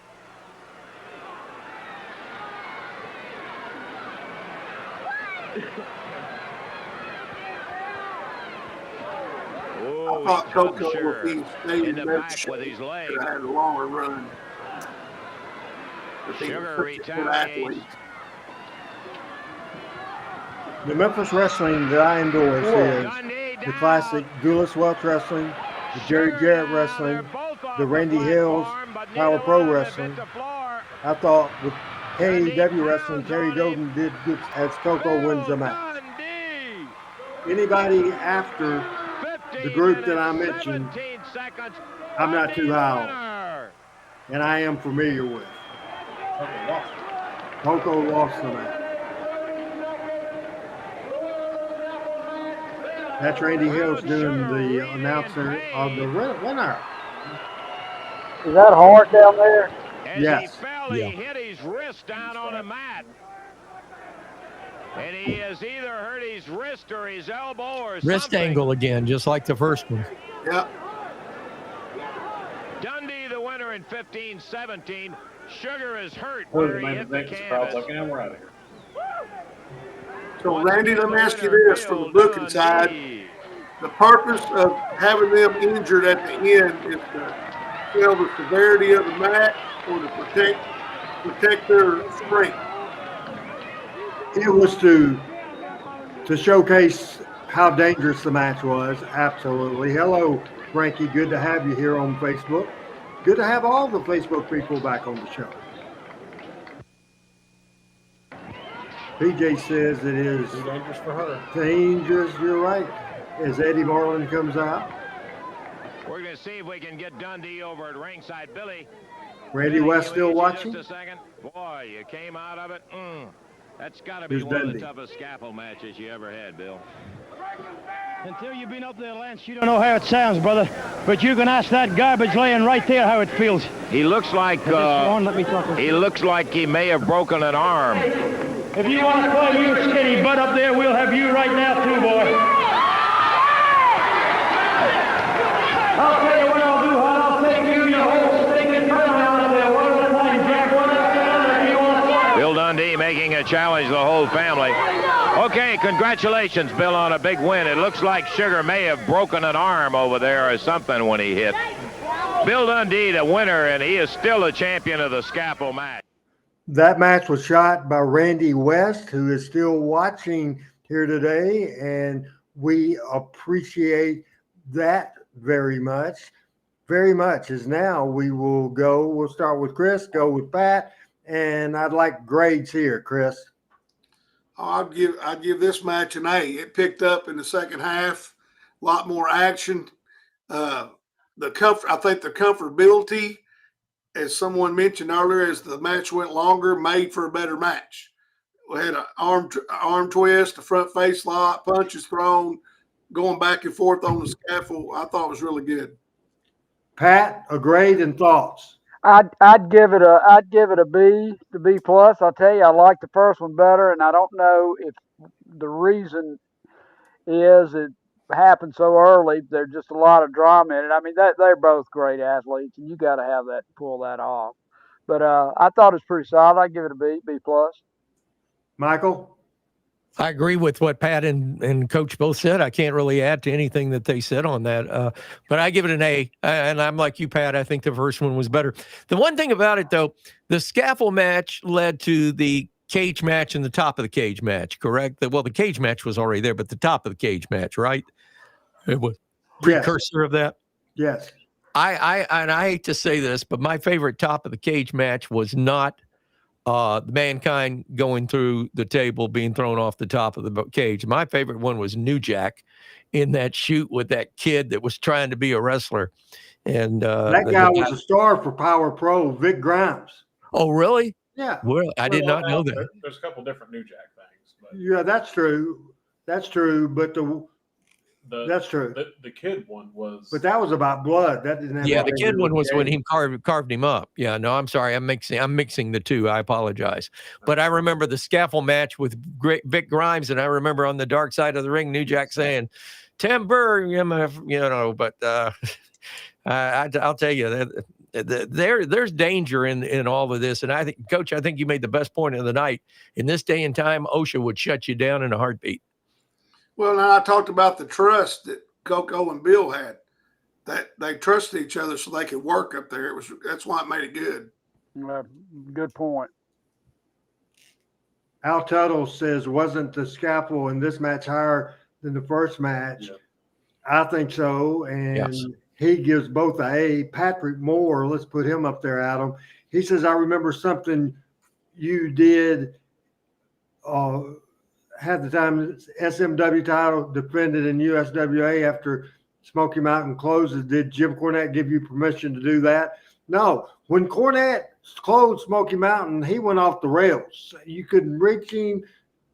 I thought Koko, if he stayed in in the that back shape, with his leg. could have had a longer run. But he was Sugar such a good retaliates. athlete. The Memphis wrestling that I endorse is Dundee the down. classic Gulas Welch wrestling, the Jerry Sugar Jarrett now, wrestling, they're both off the Randy platform, Hales but Power neither Pro one of them wrestling. hit the floor. I thought with Dundee AEW wrestling, pounds Terry on Golden did good as Koko wins the Bill match. Dundee. Anybody after 15 the group that I minutes, mentioned, 17 seconds. I'm not Dundee too the high on, winner. and I am familiar with. Koko lost the match. That's Randy Hales doing the announcer of the winner. Is that hard down there? As Yes. he fell, Yeah. he hit his wrist down on a mat. And he has either hurt his wrist or his elbow or Wrist something. angle again, just like the first one. Yeah. Dundee the winner in 15-17. Sugar is hurt Or where the he main hit the event, the crowd's canvas. like, and we're out of here. So, Randy, let me ask you Winner, this from the Bill booking side. Dundee. The purpose of having them injured at the end is to tell the severity of the match or to protect their strength. It was to showcase how dangerous the match was. Absolutely. Hello, Frankie. Good to have you here on Facebook. Good to have all the Facebook people back on the show. PJ says it is Too dangerous for her. dangerous. You're right. As Eddie Marlin comes out, We're going to see if we can get Dundee over at ringside. Billy. Randy Billy, West can still we get you watching. Just a second. Boy, you came out of it. That's got to be Who's one of Dundee? the toughest scaffold matches you ever had, Bill. Until you've been up there, Lance, you don't know how it sounds, brother. But you can ask that garbage laying right there how it feels. He looks like Let me talk. he looks like he may have broken an arm. If you want to call your skinny butt up there, we'll have you right now too, boy. I'll tell you what I'll do, hon. I'll take you your whole stinking turnaround up there. One at a time, Jack. One after another if you want to. Bill Dundee making a challenge the whole family. Okay, congratulations, Bill, on a big win. It looks like Sugar may have broken an arm over there or something when he hit. Bill Dundee, the winner, and he is still the champion of the scaffold match. That match was shot by Randy West, who is still watching here today, and we appreciate that very much. Very much. As now we'll start with Chris, go with Pat, and I'd like grades here, Chris. I'd give this match an A. It picked up in the second half. a lot more action. The comfort, I think the comfortability, as someone mentioned earlier, as the match went longer, made for a better match. We had an arm twist, a front face lock, punches thrown, going back and forth on the scaffold. I thought it was really good. Pat, a grade and thoughts. I'd give it a B to B plus. I'll tell you, I like the first one better, and I don't know if the reason is it happened so early. There's just a lot of drama in it. I mean, they're both great athletes, and you got to have that to pull that off. But I thought it was pretty solid. I'd give it a B plus. Michael? I agree with what Pat and Coach both said. I can't really add to anything that they said on that. But I give it an A. And I'm like you, Pat. I think the first one was better. The one thing about it, though, the scaffold match led to the cage match and the top of the cage match, correct? Well, the cage match was already there, but the top of the cage match, right? It was precursor of that. Yes. I hate to say this, but my favorite top of the cage match was not Mankind going through the table, being thrown off the top of the cage. My favorite one was New Jack in that shoot with that kid that was trying to be a wrestler. And that guy was a star for Power Pro, Vic Grimes. Oh, really? Yeah. Well, I did not know that. There's a couple different New Jack things. But yeah, that's true. That's true. But that's true. The kid one was. But that was about blood. That didn't have. Yeah, the kid one was when he carved him up. Yeah, no, I'm sorry, I'm mixing the two. I apologize. But I remember the scaffold match with Vic Grimes, and I remember on the dark side of the ring, New Jack saying, "Timber," But I'll tell you that there's danger in all of this. And I think, Coach, I think you made the best point of the night. In this day and time, OSHA would shut you down in a heartbeat. Well, now I talked about the trust that Koko and Bill had, that they trusted each other so they could work up there. That's why it made it good. Good point. Al Tuttle says, wasn't the scaffold in this match higher than the first match? Yeah. I think so. And yes. He gives both an A. Patrick Moore, let's put him up there, Adam. He says, I remember something you did had the time SMW title defended in USWA after Smoky Mountain closes. Did Jim Cornette give you permission to do that? No. When Cornette closed Smoky Mountain, he went off the rails. You couldn't reach him,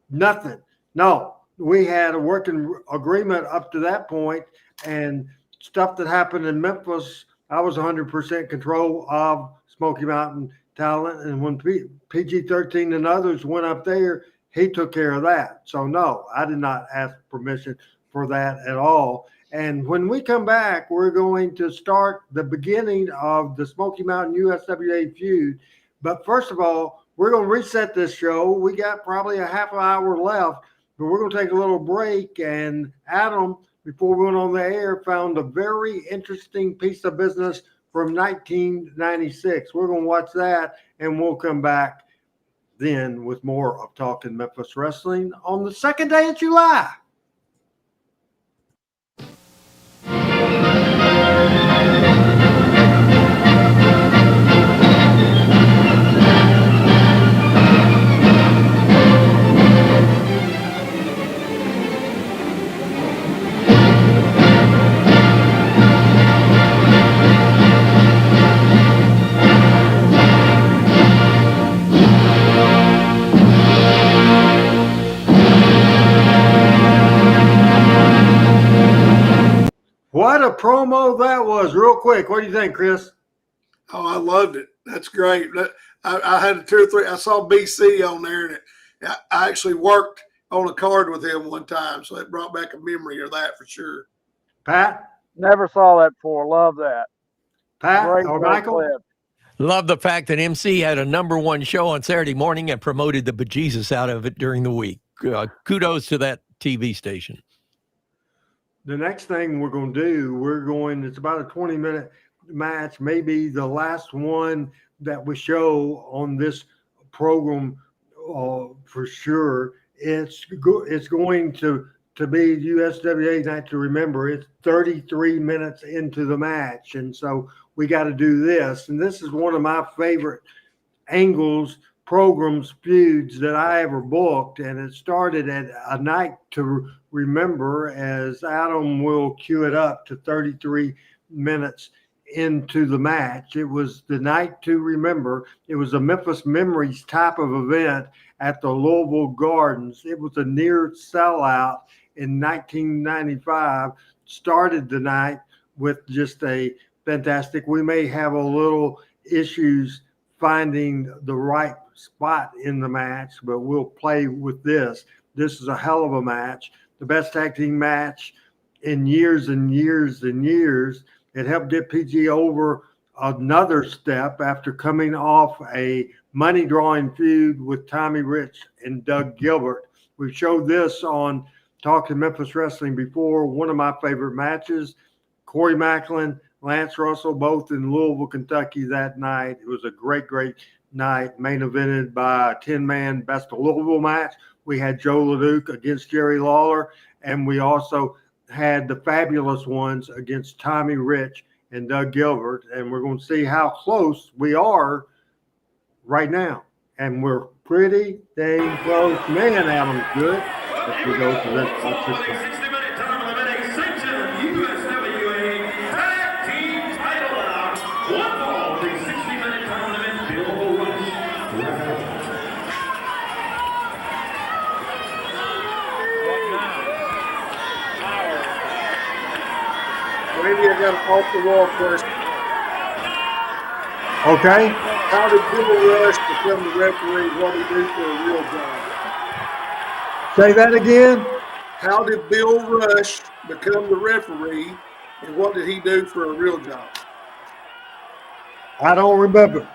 nothing. No. We had a working agreement up to that point, and stuff that happened in Memphis, I was 100% control of Smoky Mountain talent. And when PG-13 and others went up there, he took care of that. So, no, I did not ask permission for that at all. And when we come back, we're going to start the beginning of the Smoky Mountain USWA feud. But first of all, we're going to reset this show. We got probably a half an hour left, but we're going to take a little break. And Adam, before we went on the air, found a very interesting piece of business from 1996. We're going to watch that, and we'll come back then with more of Talking Memphis Wrestling on the second day of July. What a promo that was. Real quick, what do you think, Chris? Oh, I loved it. That's great. I had 2 or 3. I saw BC on there, and I actually worked on a card with him one time, so it brought back a memory of that for sure. Pat? Never saw that before. Love that. Pat or Michael? Clip. Love the fact that MC had a #1 show on Saturday morning and promoted the bejesus out of it during the week. Kudos to that TV station. The next thing we're going to do, it's about a 20-minute match, maybe the last one that we show on this program for sure. It's going to be USWA night to remember. It's 33 minutes into the match, and so we got to do this. And this is one of my favorite angles programs, feuds that I ever booked, and it started at A Night to Remember, as Adam will cue it up to 33 minutes into the match. It was the Night to Remember. It was a Memphis Memories type of event at the Louisville Gardens. It was a near sellout in 1995. Started the night with just a fantastic. We may have a little issues finding the right spot in the match, but we'll play with this. This is a hell of a match. The best tag team match in years and years and years. It helped get PG over another step after coming off a money drawing feud with Tommy Rich and Doug Gilbert. We showed this on Talking Memphis Wrestling before. One of my favorite matches. Corey Macklin, Lance Russell, both in Louisville, Kentucky that night. It was a great, great night, main evented by a 10-man Best of Louisville match. We had Joe LeDuc against Jerry Lawler, and we also had the fabulous ones against Tommy Rich and Doug Gilbert, and we're going to see how close we are right now. And we're pretty dang close. Man, Adam's good. If we go to this, watch this one. 60-minute time limit extension USWA Tag Team Title out. One fall, the 60-minute time limit, Bill Rush. Maybe I got an off the wall question. Okay. How did Bill Rush become the referee? What did he do for a real job? Say that again. How did Bill Rush become the referee, and what did he do for a real job? I don't remember.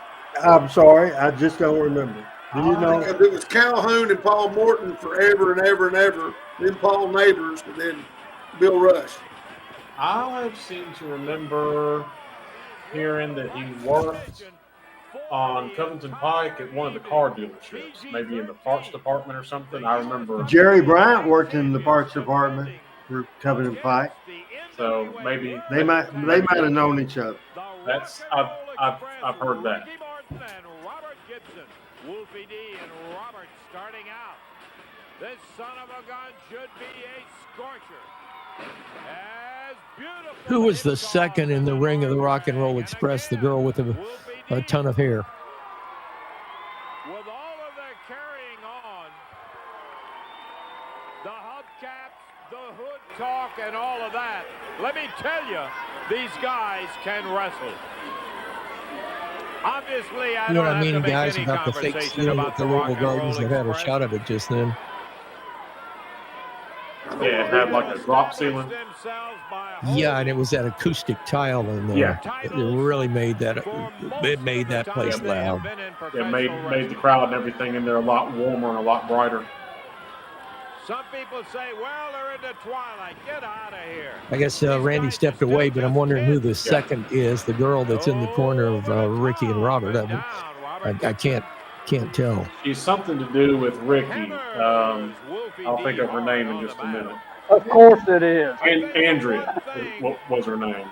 I'm sorry. I just don't remember. Do you know? Because it was Calhoun and Paul Morton forever and ever and ever, then Paul Neighbors, and then Bill Rush. I seem to remember hearing that he worked on Covington Pike at one of the car dealerships, maybe in the parts department or something. I remember Jerry Bryant worked in the parts department for Covington Pike. So maybe They might have known each other. that's I've heard that. Robert Gibson, Wolfie D, and Robert starting out. This son of a gun should be a scorcher. As beautiful. Who was the second in the ring of the Rock and Roll Express? The girl with a ton of hair. With all of their carrying on, the hubcaps, the hood talk, and all of that, let me tell you, these guys can wrestle. Obviously, I You know don't what I have mean, to make guys, any about the fake conversation steel about with the the Rock Louisville and Roll Gardens. They had a Express. shot of it just then. Yeah, it had like a drop ceiling. Yeah, and it was that acoustic tile in there. Yeah. It really made that. It made that place loud. It made the crowd and everything in there a lot warmer and a lot brighter. Some people say, well, they're in the twilight. Get out of here. I guess Randy stepped away, but I'm wondering who the second is. The girl that's in the corner of Ricky and Robert. I can't tell. She's something to do with Ricky. I'll think of her name in just a minute. Of course it is. And Andrea was her name.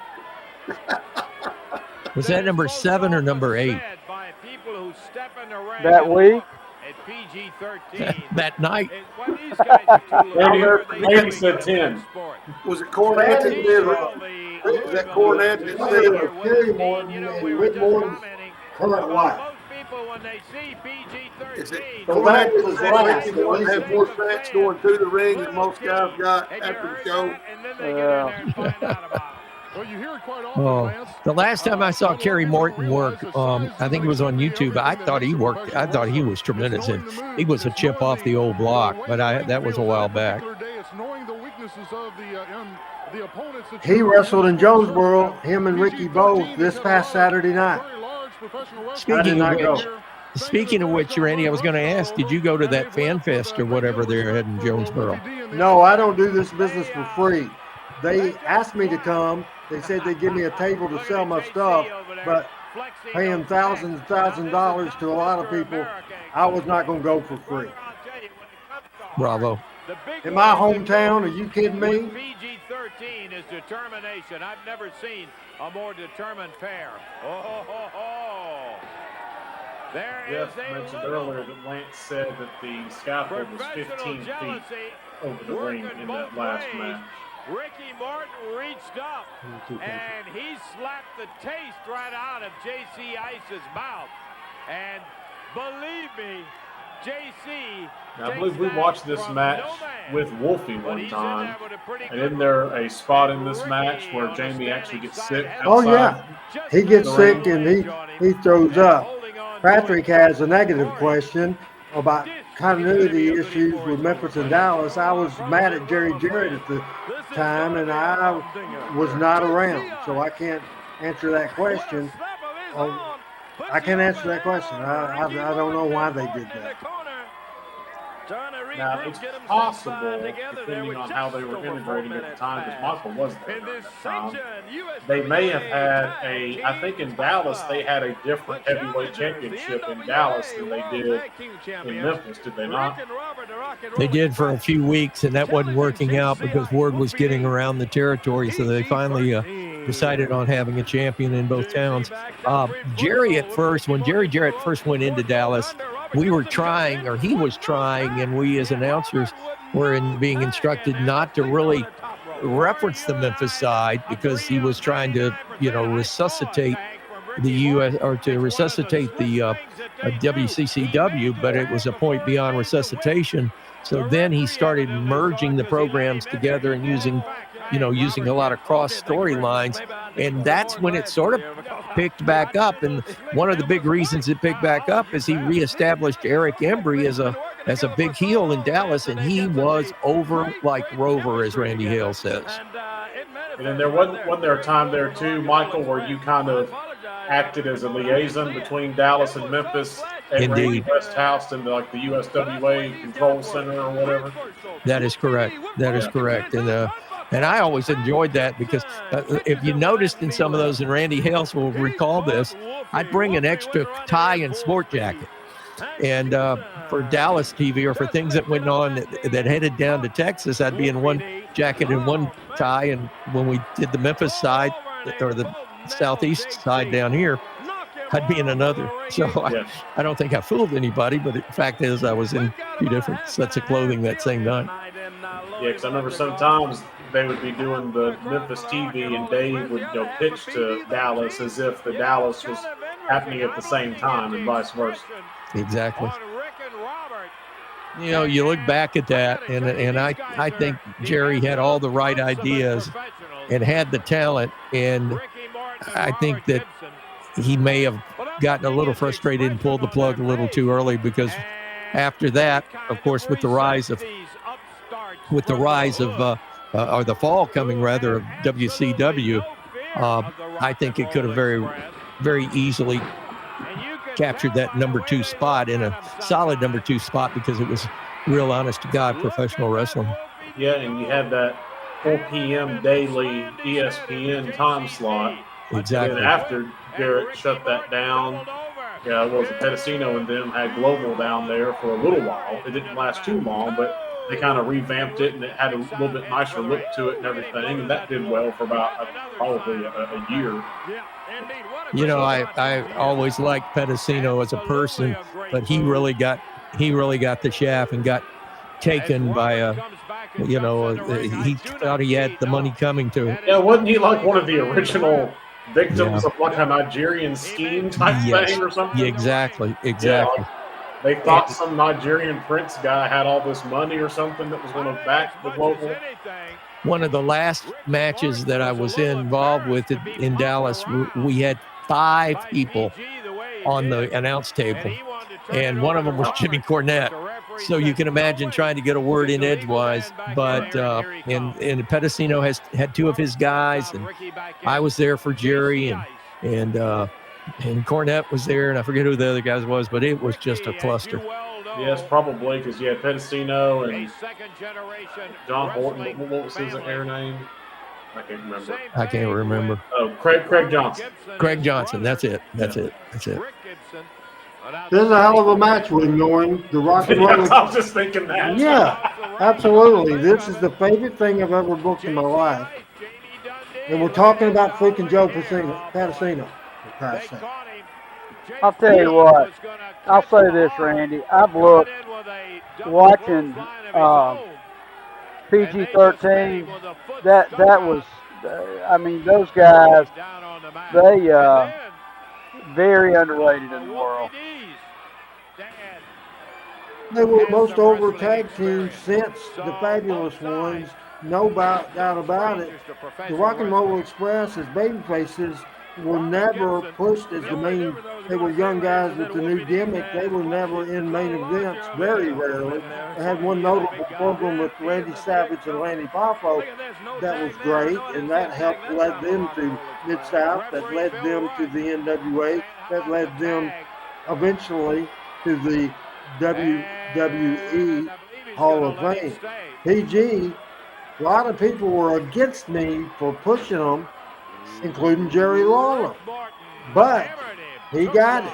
Was that number 7 or number 8? That week? At PG-13. That night. Randy said 10. Was it Cornette that did it? Was that Cornette that did it? Kerry Morton and Whit Morton's current wife. Is it So that Cornette was that last, said Ricky Morton had more stats going through the ring than most guys got after the show? Well, you hear it quite often, Oh, Lance. the last time I saw Kerry Morton work, I think it was on YouTube. I thought he worked. I thought he was tremendous, and he was a chip off the old block. But that was a while back. He wrestled in Jonesboro, him and Ricky both, this past Saturday night. Speaking of which, Randy, I was going to ask, did you go to that fan fest or whatever they had in Jonesboro? No, I don't do this business for free. They asked me to come. They said they'd give me a table to sell my stuff, but paying thousands and dollars to a lot of people, I was not going to go for free. Bravo. In my hometown, are you kidding me? PG-13 is determination. I've never seen a more determined pair. Jeff mentioned earlier that Lance said that the scaffold was 15 feet over the ring in that last match. Ricky Martin reached up and he slapped the taste right out of JC Ice's mouth. And believe me, JC. Now, I believe we watched this match with Wolfie one time, and isn't there a spot in this match where Jamie actually gets sick outside? Oh yeah, he gets sick and he throws up. Patrick has a negative question about continuity issues with Memphis and Dallas. I was mad at Jarrett at the time, and I was not around, so I can't answer that question. I can't answer that question. I don't know why they did that. Now, it's possible, depending on how they were integrating at the time, because Michael was there during that time, they may have had I think in Dallas, they had a different heavyweight championship in Dallas than they did in Memphis, did they not? They did for a few weeks, and that wasn't working out because word was getting around the territory, so they finally decided on having a champion in both towns. Jerry at first, when Jerry Jarrett first went into Dallas, we were trying, or he was trying, and we as announcers were being instructed not to really reference the Memphis side because he was trying to, resuscitate the U.S. or to resuscitate the WCCW, but it was a point beyond resuscitation. So then he started merging the programs together and using a lot of cross storylines. And that's when it sort of picked back up. And one of the big reasons it picked back up is he reestablished Eric Embry as a big heel in Dallas, and he was over like Rover, as Randy Hales says. And then wasn't there a time there too, Michael, where you kind of acted as a liaison between Dallas and Memphis at Randy West House and like the USWA Control Center or whatever? That is correct. That is correct. And I always enjoyed that because if you noticed in some of those, and Randy Hales will recall this, I'd bring an extra tie and sport jacket. And for Dallas TV or for things that went on that headed down to Texas, I'd be in one jacket and one tie. And when we did the Memphis side or the southeast side down here, I'd be in another. So I don't think I fooled anybody, but the fact is I was in 2 different sets of clothing that same night. Yeah, because I remember sometimes they would be doing the Memphis TV and Dave would pitch to Dallas as if the Dallas was happening at the same time and vice versa. Exactly. You look back at that, and I think Jerry had all the right ideas and had the talent, and I think that he may have gotten a little frustrated and pulled the plug a little too early because after that, of course, with the rise of or the fall coming rather of WCW, I think it could have very, very easily captured that number 2 spot in a solid number 2 spot because it was real honest to God professional wrestling. Yeah, and you had that 4 p.m. daily ESPN time slot. Exactly. And after Jarrett shut that down, Pedicino and them had Global down there for a little while. It didn't last too long, but they kind of revamped it, and it had a little bit nicer look to it and everything, and that did well for about probably a year. I always liked Pedicino as a person, but he really got the shaft and got taken by he thought he had the money coming to him. Yeah, wasn't he like one of the original victims of like a Nigerian scheme type thing or something? Yeah, exactly. Yeah, they thought some Nigerian prince guy had all this money or something that was going to back the Global. One of the last matches that I was involved with in Dallas, we had 5 people on the announce table, and one of them was Jimmy Cornette. So you can imagine trying to get a word in edgewise. But and Pedicino had 2 of his guys, and I was there for Jerry, and Cornette was there, and I forget who the other guys was, but it was just a cluster. Yes, probably, because you had Pedicino and John Horton. What was his air name? I can't remember. Oh, Craig Johnson. Craig Johnson. That's it. That's it. This is a hell of a match we're ignoring. The Rock and Roll. I was just thinking that. Yeah, absolutely. This is the favorite thing I've ever booked in my life. And we're talking about freaking Joe Pedicino. I'll tell you what. I'll say this, Randy. I've looked watching PG-13. That was. I mean, those guys. They very underrated in the world. They were the most over tag team since the Fabulous Ones. No doubt about it. The Rock and Roll Express as babyfaces were never pushed as the main. They were young guys with the new gimmick. They were never in main events, very rarely. They had one notable program with Randy Savage and Lanny Poffo that was great, and that helped led them to Mid-South, that led them to the NWA, that led them eventually to the WWE Hall of Fame. PG, a lot of people were against me for pushing them, including Jerry Lawler. But he got it.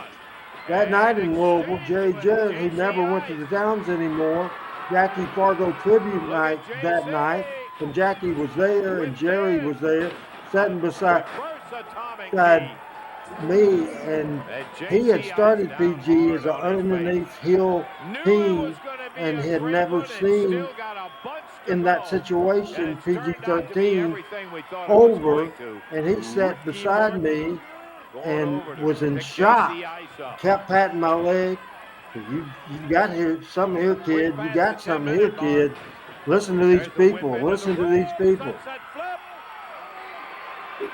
That night in Louisville, Jerry Jarrett, who never went to the Downs anymore, Jackie Fargo tribute night that night, and Jackie was there and Jerry was there, sitting beside me, and he had started PG as an underneath heel team and had never seen in that situation PG-13 over, and he sat beside me and was in shock, kept patting my leg. You got here something here, kid. You got something here, kid. Listen to these people. Listen to these people.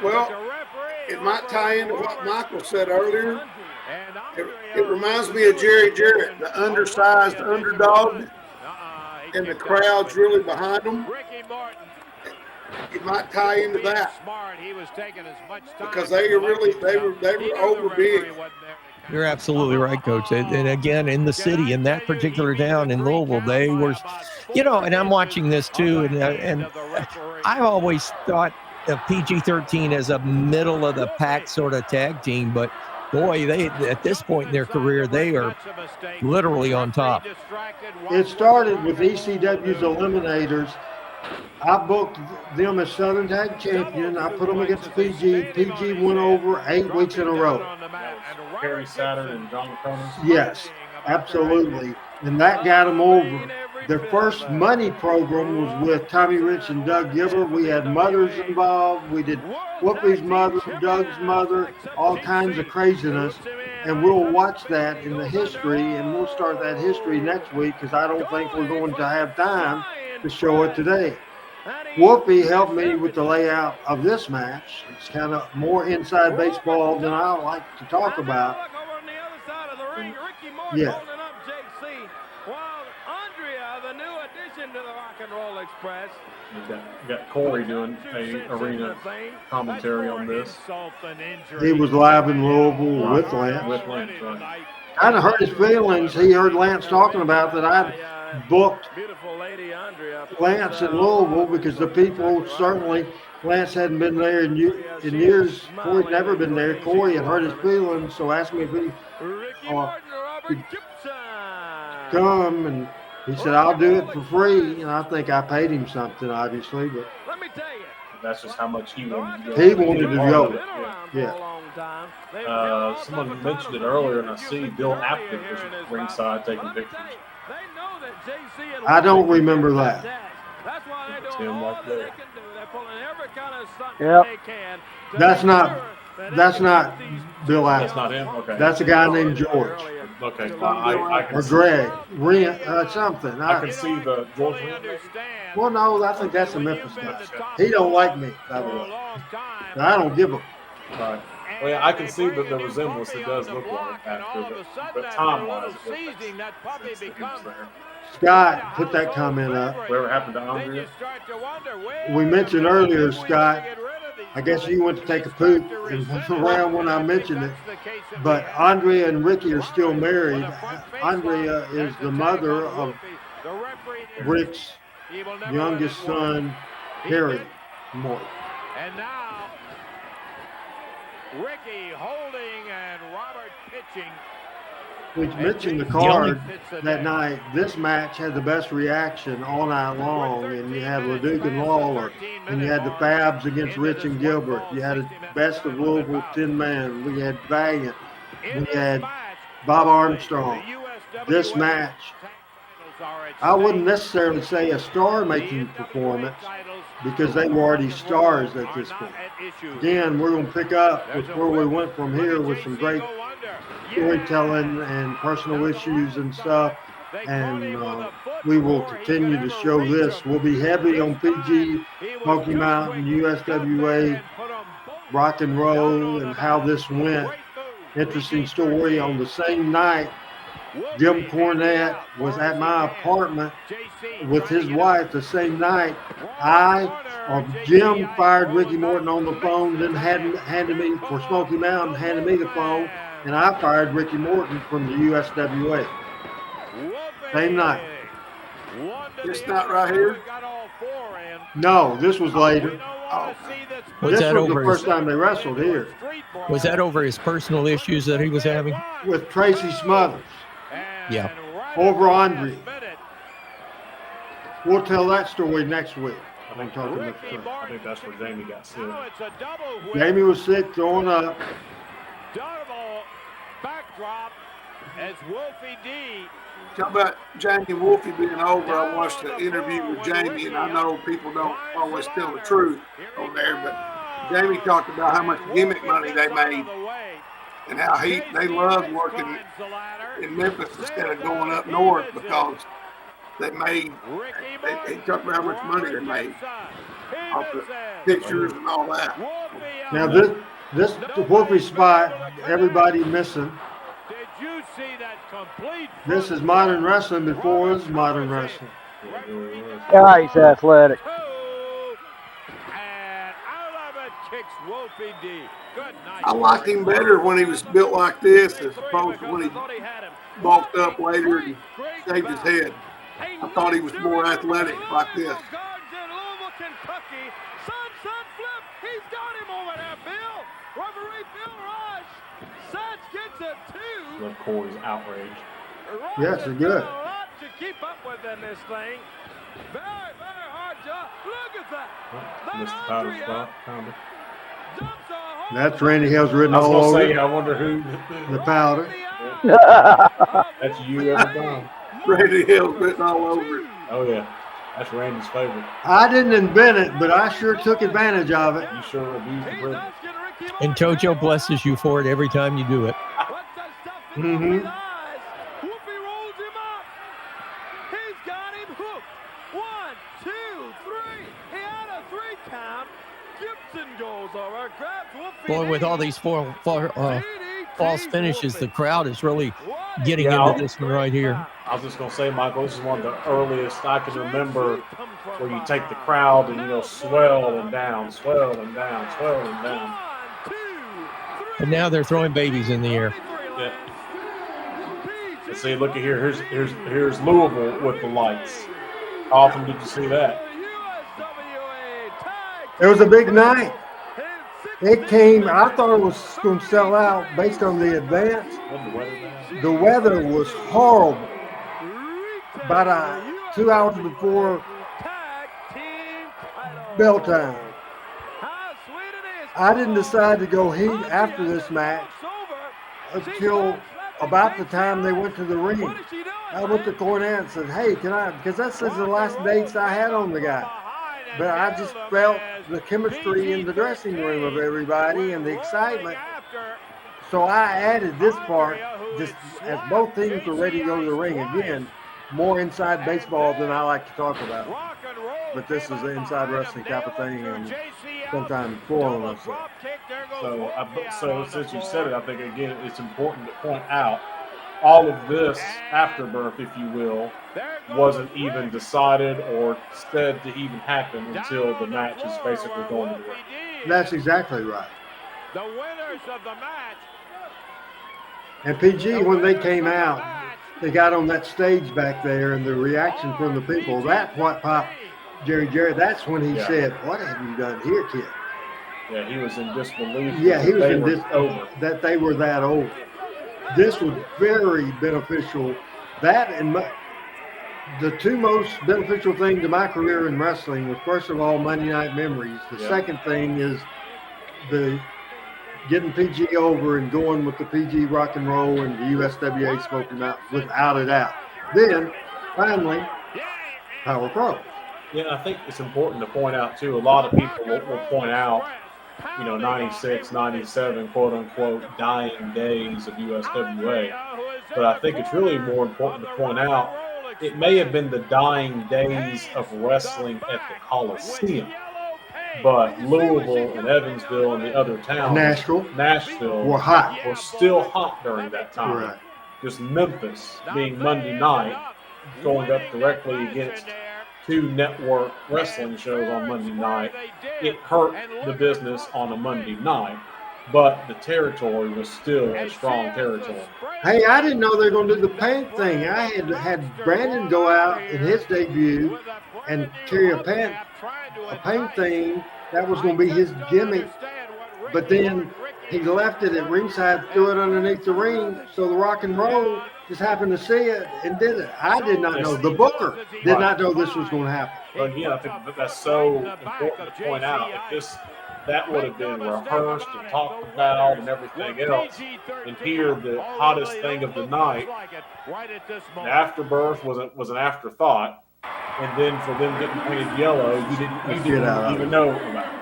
Well, it might tie into what Michael said earlier. It reminds me of Jerry Jarrett, the undersized underdog, and the crowd's really behind him. It might tie into that because they were over big. You're absolutely right, Coach. And again, in the city, in that particular town in Louisville, they were, and I'm watching this too, and I've always thought of PG-13 as a middle of the pack sort of tag team, but boy, they at this point in their career, they are literally on top. It started with ECW's Eliminators. I booked them as Southern Tag Champion. I put them against PG. PG went over 8 weeks in a row. Harry Saturn and John Cronus. Yes, absolutely. And that got them over. Their first money program was with Tommy Rich and Doug Gibbard. We had mothers involved. We did Whoopi's mother, Doug's mother, all kinds of craziness. And we'll watch that in the history, and we'll start that history next week because I don't think we're going to have time to show it today. Whoopi helped me with the layout of this match. It's kind of more inside baseball than I like to talk about. Yeah. You got Corey doing a arena commentary on this. He was live in Louisville with Lance. Right. Kind of hurt his feelings. He heard Lance talking about that I booked Lance in Louisville because the people certainly, Lance hadn't been there in years. Corey had never been there. Corey had hurt his feelings, so asked me if he could come, and he said, I'll do it for free. And I think I paid him something, obviously, but that's just how much he wanted to go. He wanted to go. Yeah. Someone mentioned it earlier, and I see Bill Apted was ringside taking pictures. I don't remember that. It's him right there. Yep. That's not Bill Apted. That's not him? Okay. That's a guy named George. Okay. I can Or see, Greg. Something. I can see the George Rent. Well, no, I think that's a Memphis guy. He don't like me, by the way. I don't give him. Right. Well, yeah, I can see that the resemblance it does look like after, but time-wise, it looks like there. Scott, put that comment up. Whatever happened to Andrea? We mentioned earlier, Scott, I guess you went to take a poop and went around when I mentioned it, but Andrea and Ricky are still married. Andrea is the mother of Rick's youngest son, Harry Morton. And now, Ricky holding and Robert pitching. We mentioned the card that night. This match had the best reaction all night long, and you had LeDuc and Lawler, and you had the Fabs against Rich and Gilbert. You had a best of Louisville 10-man. We had Valiant. we had Bob Armstrong. This match, I wouldn't necessarily say a star-making performance because they were already stars at this point. Again, we're going to pick up with where we went from here with some great storytelling and personal issues and stuff. And we will continue to show this. We'll be heavy on PG, Smoky Mountain, USWA, rock and roll, and how this went. Interesting story. On the same night, Jim Cornette was at my apartment with his wife the same night. Jim fired Ricky Morton on the phone, then handed me for Smoky Mountain, handed me the phone, and I fired Ricky Morton from the USWA. Same night. It's not right here. No, this was later. Was that was over the first time they wrestled here. Was that over his personal issues that he was having? With Tracy Smothers. Yeah. Over Andre. We'll tell that story next week. I think that's where Jamie got sick. Jamie was sick, throwing up. Double backdrop as Wolfie D. Talk about Jamie and Wolfie being over. I watched an interview with Jamie, and I know people don't always tell the truth on there, but Jamie talked about how much gimmick money they made and how they loved working in Memphis instead of going up north because they talked about how much money they made off the pictures and all that. Now this Wolfie spot, everybody missing. You see that complete. This is modern wrestling before it was modern wrestling. Yeah, he's athletic. And out of it kicks Wolfie D. Good night. I liked him better when he was built like this as opposed to when he bulked up later and shaved his head. I thought he was more athletic like this. Sunset flip. He's got him over there, Bill. Referee Bill Rush. Such gets it too. Look, Corey's outraged. Yes, it's good. A lot to keep up with in this thing. Very, very hard job. Look at that. Missed the powder spot, kind of. That's Randy Hales written I was all going over to say, it. I wonder who. The powder. That's you every time. Randy Hill's written all over it. Oh, yeah. That's Randy's favorite. I didn't invent it, but I sure took advantage of it. You sure abused the privilege. And Tojo blesses you for it every time you do it. Mm-hmm. Whoopi rolls him up. He's got him hooked. 1, 2, 3. He had a 3 count. Gibson goes over, grabs Whoopi. Boy, with all these false finishes, the crowd is really getting Yeah, into this one right here. I was just going to say, Michael, this is one of the earliest I can remember where you take the crowd and, swell and down, swell and down, swell and down. And now they're throwing babies in the air. Yeah. And see, look at here. Here's Louisville with the lights. How often did you see that? It was a big night. It came, I thought it was going to sell out based on the advance. The weather was horrible. About 2 hours before bell time. I didn't decide to go heat after this match until about the time they went to the ring. I went to Cornette and said, hey, can I, because that's the last dates I had on the guy. But I just felt the chemistry in the dressing room of everybody and the excitement. So I added this part just as both teams were ready to go to the ring. Again, more inside baseball than I like to talk about. But this is an inside wrestling type of thing, and sometimes spoiling myself. So since you said it, I think, again, it's important to point out all of this afterbirth, if you will, wasn't even decided or said to even happen until the match is basically going to the ring. That's exactly right. The winners of the match. And PG, when they came out, they got on that stage back there, and the reaction from the people, that's what popped Jerry Jarrett. That's when he said, what have you done here, kid? Yeah, he was in disbelief. Yeah, he was in disbelief that they were that old. This was very beneficial. That and the two most beneficial things to my career in wrestling was, first of all, Monday Night Memories. The second thing is the getting PG over and going with the PG rock and roll and the USWA Smokey Mountain without a doubt. Then, finally, Power Pro. Yeah, I think it's important to point out, too, a lot of people will point out, 96, 97, quote unquote, dying days of USWA. But I think it's really more important to point out it may have been the dying days of wrestling at the Coliseum. But Louisville and Evansville and the other towns, Nashville were hot. Were still hot during that time. Right. Just Memphis being Monday night, going up directly against 2 network wrestling shows on Monday night, it hurt the business on a Monday night, but the territory was still a strong territory. Hey, I didn't know they were going to do the paint thing. I had Brandon go out in his debut and carry a paint thing. That was going to be his gimmick, but then he left it at ringside, threw it underneath the ring, so the rock and roll just happened to see it and did it. I did not know. The booker did not know this was going to happen. But again, I think that's so important to point out. If that would have been rehearsed and talked about and everything else, and here the hottest thing of the night, the afterbirth was an afterthought, and then for them getting painted yellow, you didn't even know about it.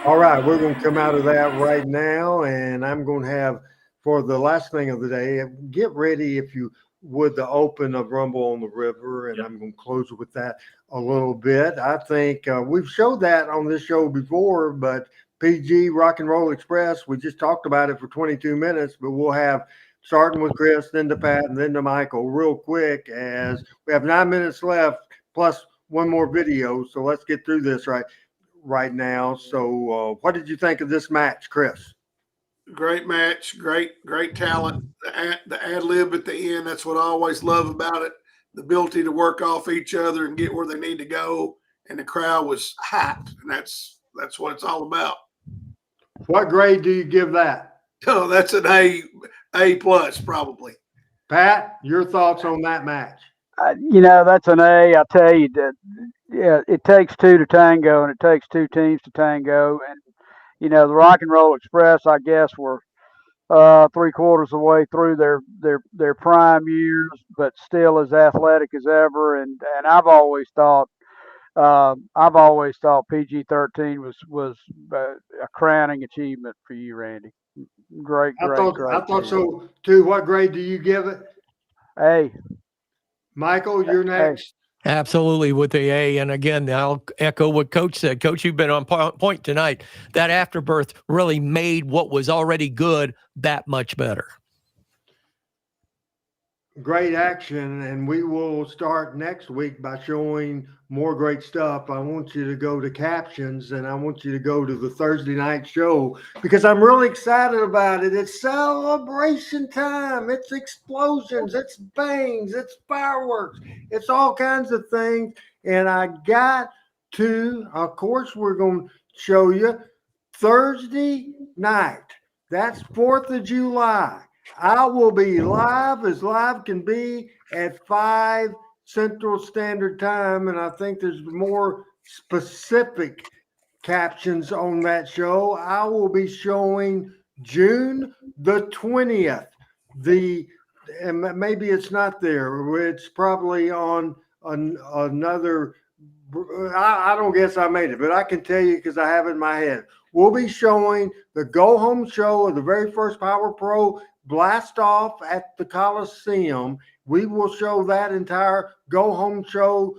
All right, we're going to come out of that right now, and I'm going to have, for the last thing of the day, get ready, if you would, the open of Rumble on the River, and I'm going to close with that a little bit. I think we've showed that on this show before, but PG Rock and Roll Express, we just talked about it for 22 minutes, but we'll have, starting with Chris, then to Pat, and then to Michael, real quick, as we have 9 minutes left, plus one more video, so let's get through this right now. So what did you think of this match, Chris? Great match, great talent. The ad lib at the end, that's what I always love about it. The ability to work off each other and get where they need to go. And the crowd was hyped, and that's what it's all about. What grade do you give that? Oh, that's an A plus probably. Pat, your thoughts on that match? That's an A. I tell you that, yeah, it takes 2 to tango, and it takes 2 teams to tango. And the Rock and Roll Express, I guess, were 3/4 of the way through their prime years, but still as athletic as ever. And I've always thought PG-13 was a crowning achievement for you, Randy. Great. I thought so too. What grade do you give it? A. Michael, you're next. Absolutely, with the A. And again, I'll echo what Coach said. Coach, you've been on point tonight. That afterbirth really made what was already good that much better. Great action, and we will start next week by showing more great stuff. I want you to go to captions, and I want you to go to the Thursday night show, because I'm really excited about it. It's celebration time. It's explosions. It's bangs. It's fireworks. It's all kinds of things. And I got to, of course, we're going to show you Thursday night. That's 4th of July. I will be live as live can be at 5 Central Standard Time, and I think there's more specific captions on that show. I will be showing June the 20th. And maybe it's not there. It's probably on another. I don't guess I made it, but I can tell you because I have it in my head. We'll be showing the go-home show of the very first Power Pro Blast Off at the Coliseum. We will show that entire go-home show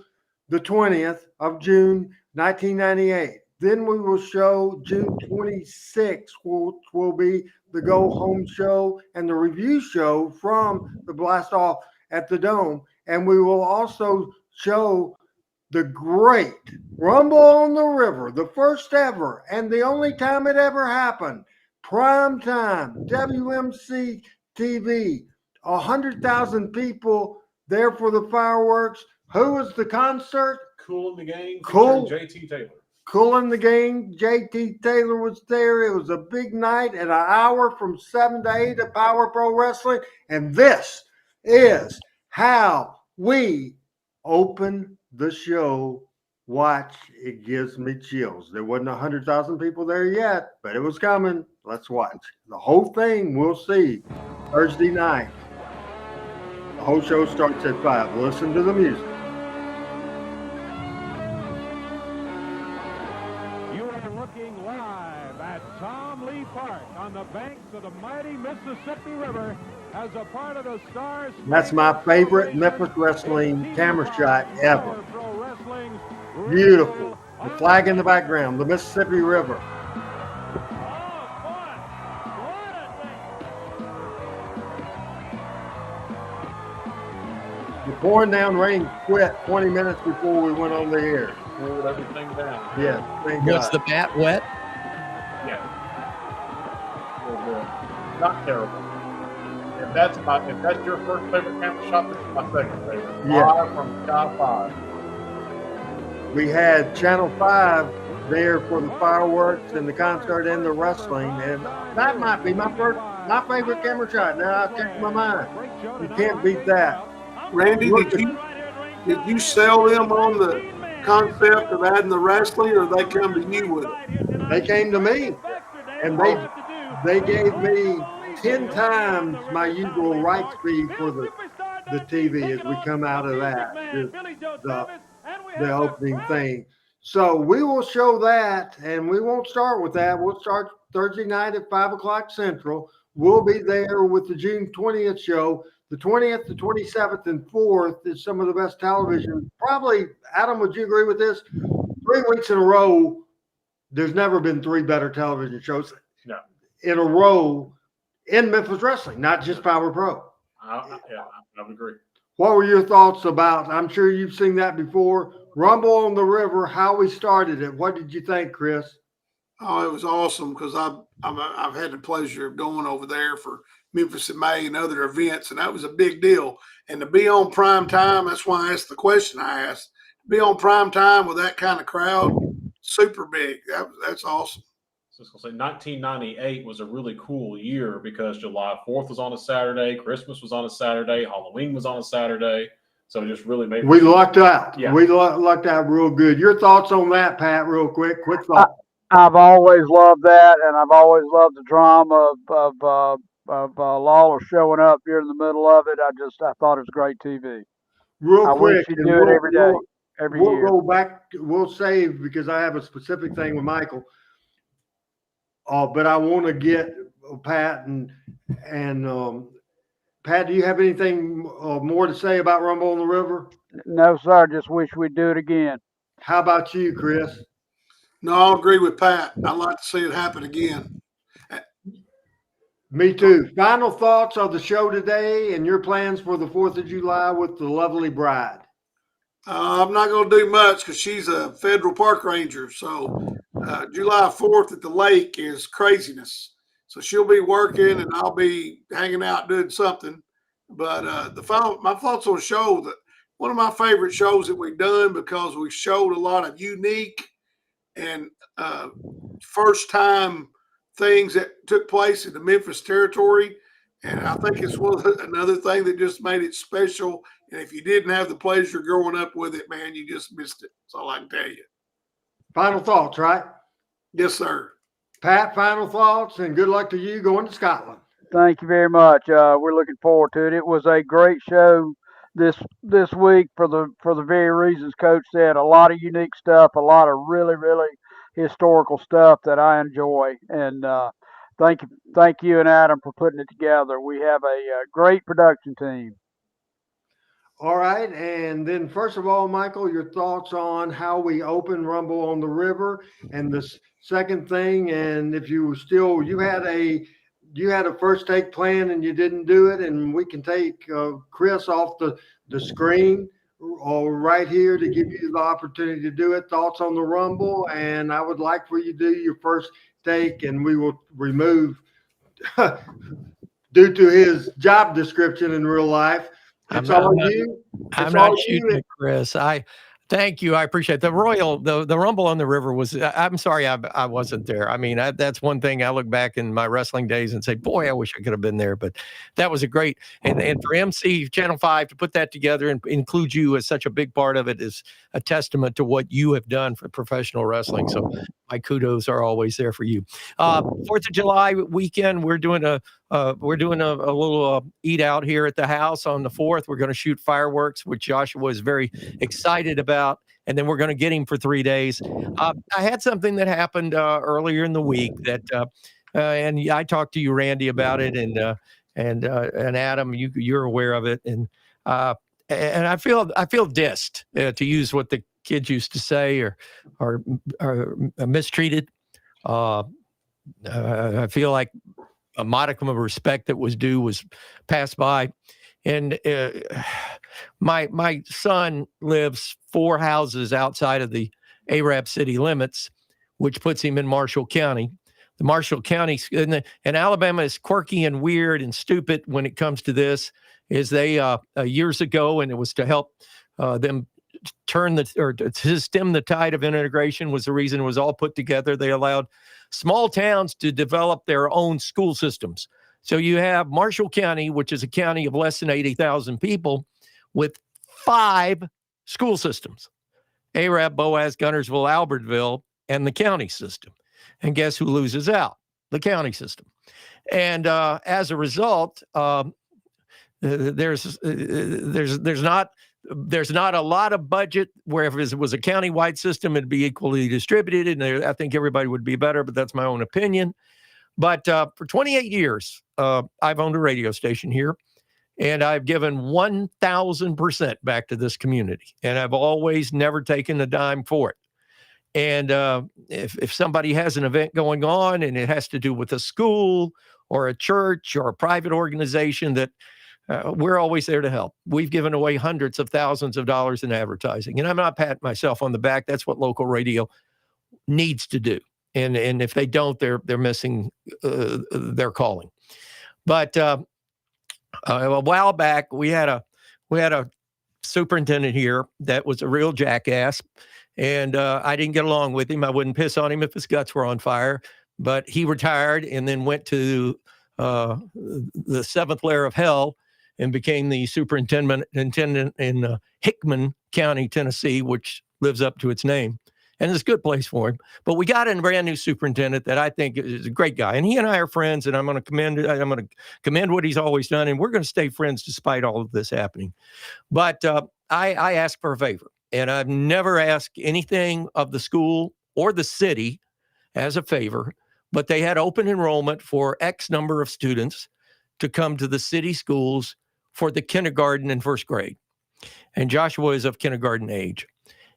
the 20th of June, 1998. Then we will show June 26th, which will be the go-home show and the review show from the Blast Off at the Dome. And we will also show the great Rumble on the River, the first ever and the only time it ever happened. Prime time, WMC TV, 100,000 people there for the fireworks. Who was the concert? Cool in the Gang. JT Taylor. Cool in the Gang. JT Taylor was there. It was a big night and an hour from 7 to 8 of Power Pro Wrestling. And this is how we open the show. Watch, it gives me chills. There wasn't 100,000 people there yet, but it was coming. Let's watch. The whole thing we'll see Thursday night. The whole show starts at 5. Listen to the music. You are looking live at Tom Lee Park on the banks of the mighty Mississippi River as a part of the Stars. That's my favorite Memphis wrestling camera shot ever. Beautiful. The flag in the background, the Mississippi River. The pouring down rain quit 20 minutes before we went on the air. Cooled everything down. Yeah, thank Was God. the bat wet? Yeah. Real good. Not terrible. If that's your first favorite camera shot, this is my second favorite. Yeah. Live from Sky 5. We had Channel 5 there for the fireworks and the concert and the wrestling, and that might be my favorite camera shot. Now I changed my mind. You can't beat that. Randy, did you sell them on the concept of adding the wrestling, or they come to you with it? They came to me, and they gave me 10 times my usual rights fee for the TV as we come out of that, the opening thing. So we will show that, and we won't start with that. We'll start Thursday night at 5 o'clock Central. We'll be there with the June 20th show. The 20th, the 27th, and 4th is some of the best television. Probably, Adam, would you agree with this? 3 weeks in a row, there's never been 3 better television shows in a row in Memphis wrestling, not just Power Pro. I would agree. What were your thoughts about, I'm sure you've seen that before, Rumble on the River, how we started it? What did you think, Chris? Oh, it was awesome because I've had the pleasure of going over there for Memphis in May and other events, and that was a big deal. And to be on prime time, that's why I asked the question I asked. To be on prime time with that kind of crowd, super big. That's awesome. So I was going to say 1998 was a really cool year because July 4th was on a Saturday, Christmas was on a Saturday, Halloween was on a Saturday. So it just really made we lucked out. Yeah. We lucked out real good. Your thoughts on that, Pat, real quick? Quick thought. I've always loved that, and I've always loved the drama of Lawler showing up here in the middle of it. I thought it was great TV. Real I quick. wish you'd do it every day, every year. We'll go back. We'll save because I have a specific thing with Michael. But I want to get Pat and Pat, do you have anything more to say about Rumble on the River? No, sir. Just wish we'd do it again. How about you, Chris? No, I'll agree with Pat. I'd like to see it happen again. Me too. Final thoughts of the show today and your plans for the 4th of July with the lovely bride. I'm not going to do much because she's a federal park ranger. So July 4th at the lake is craziness. So she'll be working and I'll be hanging out doing something. But my thoughts on the show, that one of my favorite shows that we've done because we showed a lot of unique and first time things that took place in the Memphis territory. And I think it's another thing that just made it special. And if you didn't have the pleasure growing up with it, man, you just missed it. That's all I can tell you. Final thoughts, right? Yes, sir. Pat, final thoughts, and good luck to you going to Scotland. Thank you very much. We're looking forward to it. It was a great show this week for the very reasons Coach said. A lot of unique stuff, a lot of really, really historical stuff that I enjoy. And thank you and Adam for putting it together. We have a great production team. All right. And then first of all, Michael, your thoughts on how we open Rumble on the River. And the second thing, and if you had a first take plan and you didn't do it, and we can take Chris off the screen right here to give you the opportunity to do it. Thoughts on the Rumble. And I would like for you to do your first take, and we will remove due to his job description in real life. I'm not shooting at Chris. Thank you. I appreciate the Rumble on the River was, I'm sorry I wasn't there. I mean, that's one thing I look back in my wrestling days and say, boy, I wish I could have been there, but that was a great, and for MC Channel 5 to put that together and include you as such a big part of it is a testament to what you have done for professional wrestling. So my kudos are always there for you. 4th of July weekend, we're doing a little eat out here at the house on the 4th. We're going to shoot fireworks, which Joshua is very excited about, and then we're going to get him for 3 days. I had something that happened earlier in the week that, and I talked to you, Randy, about it, and Adam, you're aware of it, and I feel dissed, to use what the kids used to say, or mistreated. I feel like a modicum of respect that was due was passed by. And my son lives 4 houses outside of the Arab city limits, which puts him in Marshall County. The Marshall County, and Alabama is quirky and weird and stupid when it comes to this, is they years ago, and it was to help them to stem the tide of integration was the reason it was all put together. They allowed small towns to develop their own school systems. So you have Marshall County, which is a county of less than 80,000 people, with 5 school systems: Arab, Boaz, Gunnersville, Albertville, and the county system. And guess who loses out? The county system. And as a result, there's not a lot of budget. Where if it was a county-wide system, it'd be equally distributed, and I think everybody would be better, but that's my own opinion. But for 28 years, I've owned a radio station here, and I've given 1,000% back to this community, and I've always never taken a dime for it. And if somebody has an event going on and it has to do with a school or a church or a private organization, that we're always there to help. We've given away hundreds of thousands of dollars in advertising, and I'm not patting myself on the back. That's what local radio needs to do. And if they don't, they're missing their calling. But a while back, we had a superintendent here that was a real jackass, and I didn't get along with him. I wouldn't piss on him if his guts were on fire. But he retired and then went to the 7th layer of hell and became the superintendent in Hickman County, Tennessee, which lives up to its name. And it's a good place for him. But we got a brand new superintendent that I think is a great guy. And he and I are friends, and I'm going to commend what he's always done. And we're going to stay friends despite all of this happening. But I asked for a favor, and I've never asked anything of the school or the city as a favor, but they had open enrollment for X number of students to come to the city schools for the kindergarten and 1st grade. And Joshua is of kindergarten age.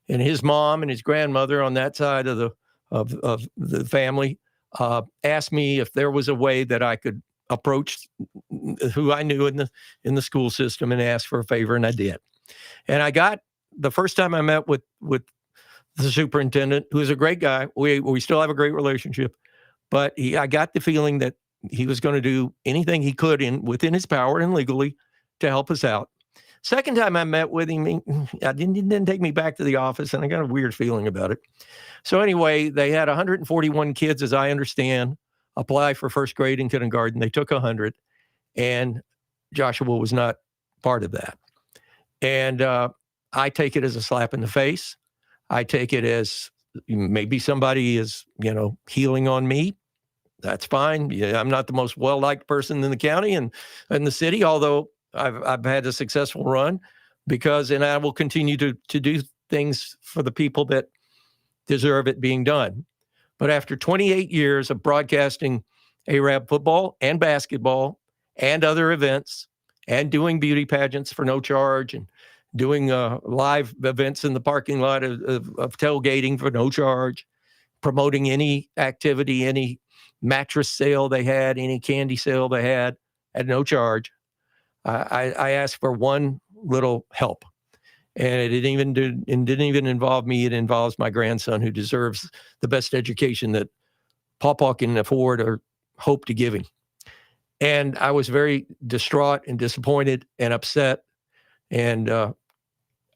And his mom and his grandmother on that side of the family asked me if there was a way that I could approach who I knew in the school system and ask for a favor, and I did. And I got, the first time I met with the superintendent, who is a great guy, we still have a great relationship, but I got the feeling that he was going to do anything he could within his power and legally to help us out. Second time I met with him, it didn't take me back to the office, and I got a weird feeling about it. So anyway, they had 141 kids, as I understand, apply for 1st grade and kindergarten. They took 100, and Joshua was not part of that. And I take it as a slap in the face. I take it as maybe somebody is, healing on me. That's fine. Yeah, I'm not the most well-liked person in the county and in the city, although I've had a successful run and I will continue to do things for the people that deserve it being done. But after 28 years of broadcasting Arab football and basketball and other events and doing beauty pageants for no charge and doing live events in the parking lot of tailgating for no charge, promoting any activity, any mattress sale they had, any candy sale they had at no charge, I asked for one little help, and it didn't even involve me. It involves my grandson, who deserves the best education that Pawpaw can afford or hope to give him. And I was very distraught and disappointed and upset. And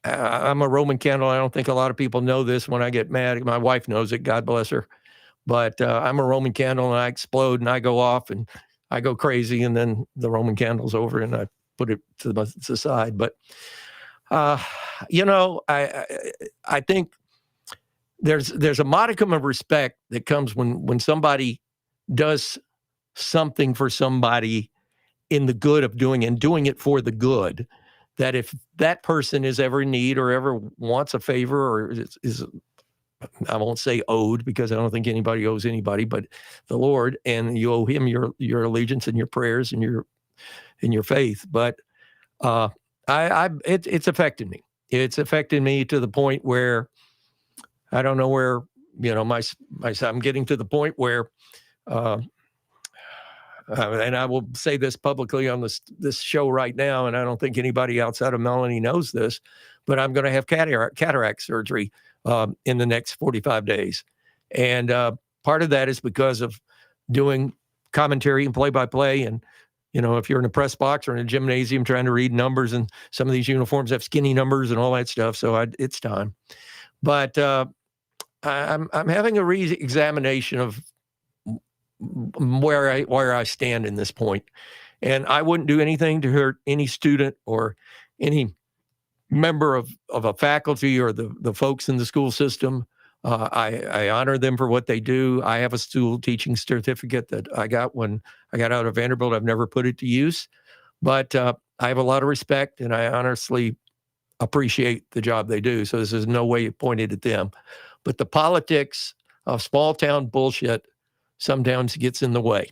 I'm a Roman candle. I don't think a lot of people know this. When I get mad, my wife knows it, God bless her. But I'm a Roman candle, and I explode, and I go off, and I go crazy, and then the Roman candle's over, and I put it to the side. But you know, I think there's a modicum of respect that comes when somebody does something for somebody in the good of doing it for the good. That if that person is ever in need or ever wants a favor or is I won't say owed, because I don't think anybody owes anybody but the Lord, and you owe him your allegiance and your prayers and your faith. But it's affected me. It's affected me to the point where I don't know where, you know, I'm getting to the point where, and I will say this publicly on this show right now, and I don't think anybody outside of Melanie knows this, but I'm going to have cataract surgery in the next 45 days. And part of that is because of doing commentary and play-by-play. And, you know, if you're in a press box or in a gymnasium trying to read numbers, and some of these uniforms have skinny numbers and all that stuff, so it's time. But I'm having a re-examination of where I stand in this point. And I wouldn't do anything to hurt any student or any member of a faculty or the folks in the school system. I honor them for what they do. I have a school teaching certificate that I got when I got out of Vanderbilt. I've never put it to use, but I have a lot of respect, and I honestly appreciate the job they do. So this is no way pointed at them. But the politics of small town bullshit sometimes gets in the way.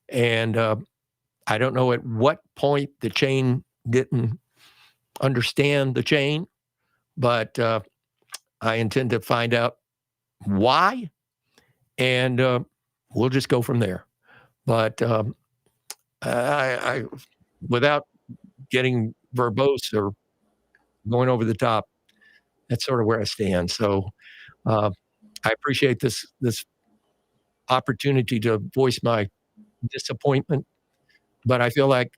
And I don't know at what point the chain didn't understand the chain, but I intend to find out why, and we'll just go from there. But I without getting verbose or going over the top, that's sort of where I stand. So I appreciate this opportunity to voice my disappointment, but I feel like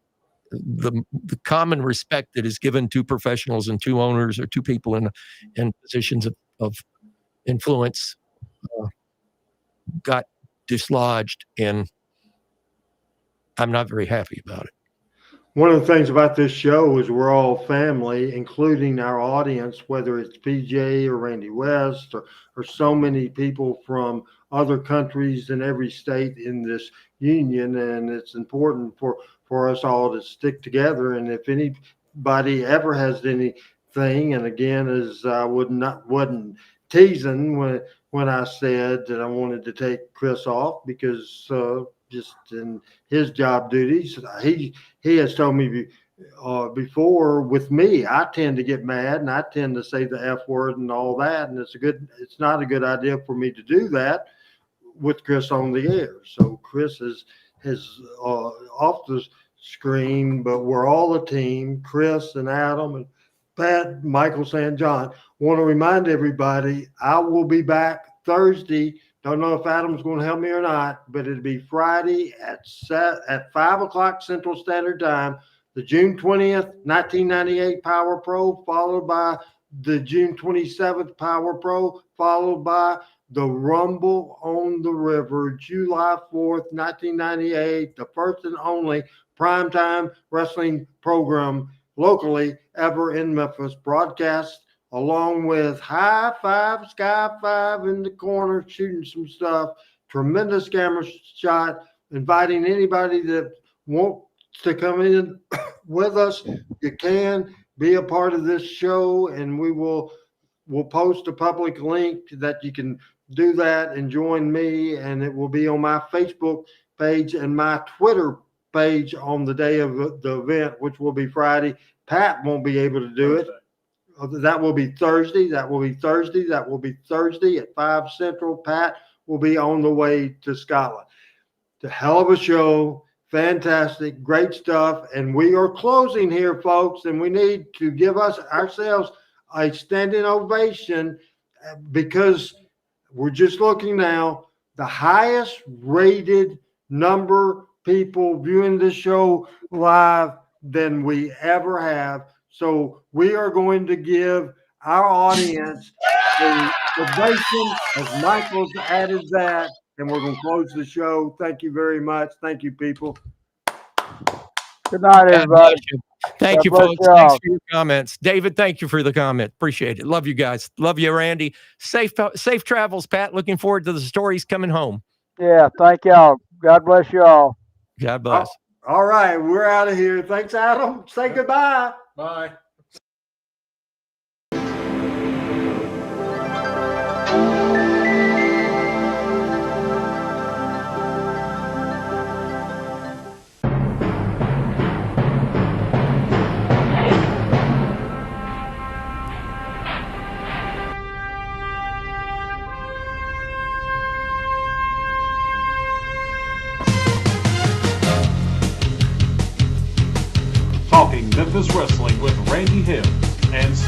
the common respect that is given to professionals and to owners or to people in positions of influence got dislodged, and I'm not very happy about it. One of the things about this show is we're all family, including our audience, whether it's PJ or Randy West or so many people from other countries in every state in this union. And it's important for us all to stick together. And if anybody ever has anything, and again, as I wasn't teasing when I said that I wanted to take Chris off because just in his job duties, he has told me before with me, I tend to get mad and I tend to say the F word and all that. And it's not a good idea for me to do that with Chris on the air. So Chris is off the screen, but we're all a team. Chris and Adam and Pat, Michael St. John. Want to remind everybody, I will be back Thursday. Don't know if Adam's going to help me or not, but it'll be Friday at 5 o'clock Central Standard Time, the June 20th, 1998 Power Pro, followed by the June 27th Power Pro, followed by the Rumble on the River, July 4th, 1998, the first and only primetime wrestling program locally ever in Memphis, broadcast along with High Five, Sky Five in the corner, shooting some stuff. Tremendous camera shot, inviting anybody that wants to come in with us. You can be a part of this show, and we'll post a public link that you can do that and join me, and it will be on my Facebook page and my Twitter page on the day of the event, which will be Friday. Pat won't be able to do it. That will be Thursday. That will be Thursday at 5 Central. Pat will be on the way to Scotland. It's a hell of a show. Fantastic. Great stuff. And we are closing here, folks, and we need to give ourselves a standing ovation because we're just looking now. The highest rated number people viewing this show live than we ever have. So we are going to give our audience the ovation as Michael's added that, and we're going to close the show. Thank you very much. Thank you, people. Good night, God everybody. bless you. Thank God you, bless folks. y'all. Thanks for your comments. David, thank you for the comment. Appreciate it. Love you guys. Love you, Randy. Safe travels, Pat. Looking forward to the stories coming home. Yeah, thank y'all. God bless y'all. God bless. All right, we're out of here. Thanks, Adam. Say goodbye. Bye. Talking Memphis Wrestling with Randy Hales and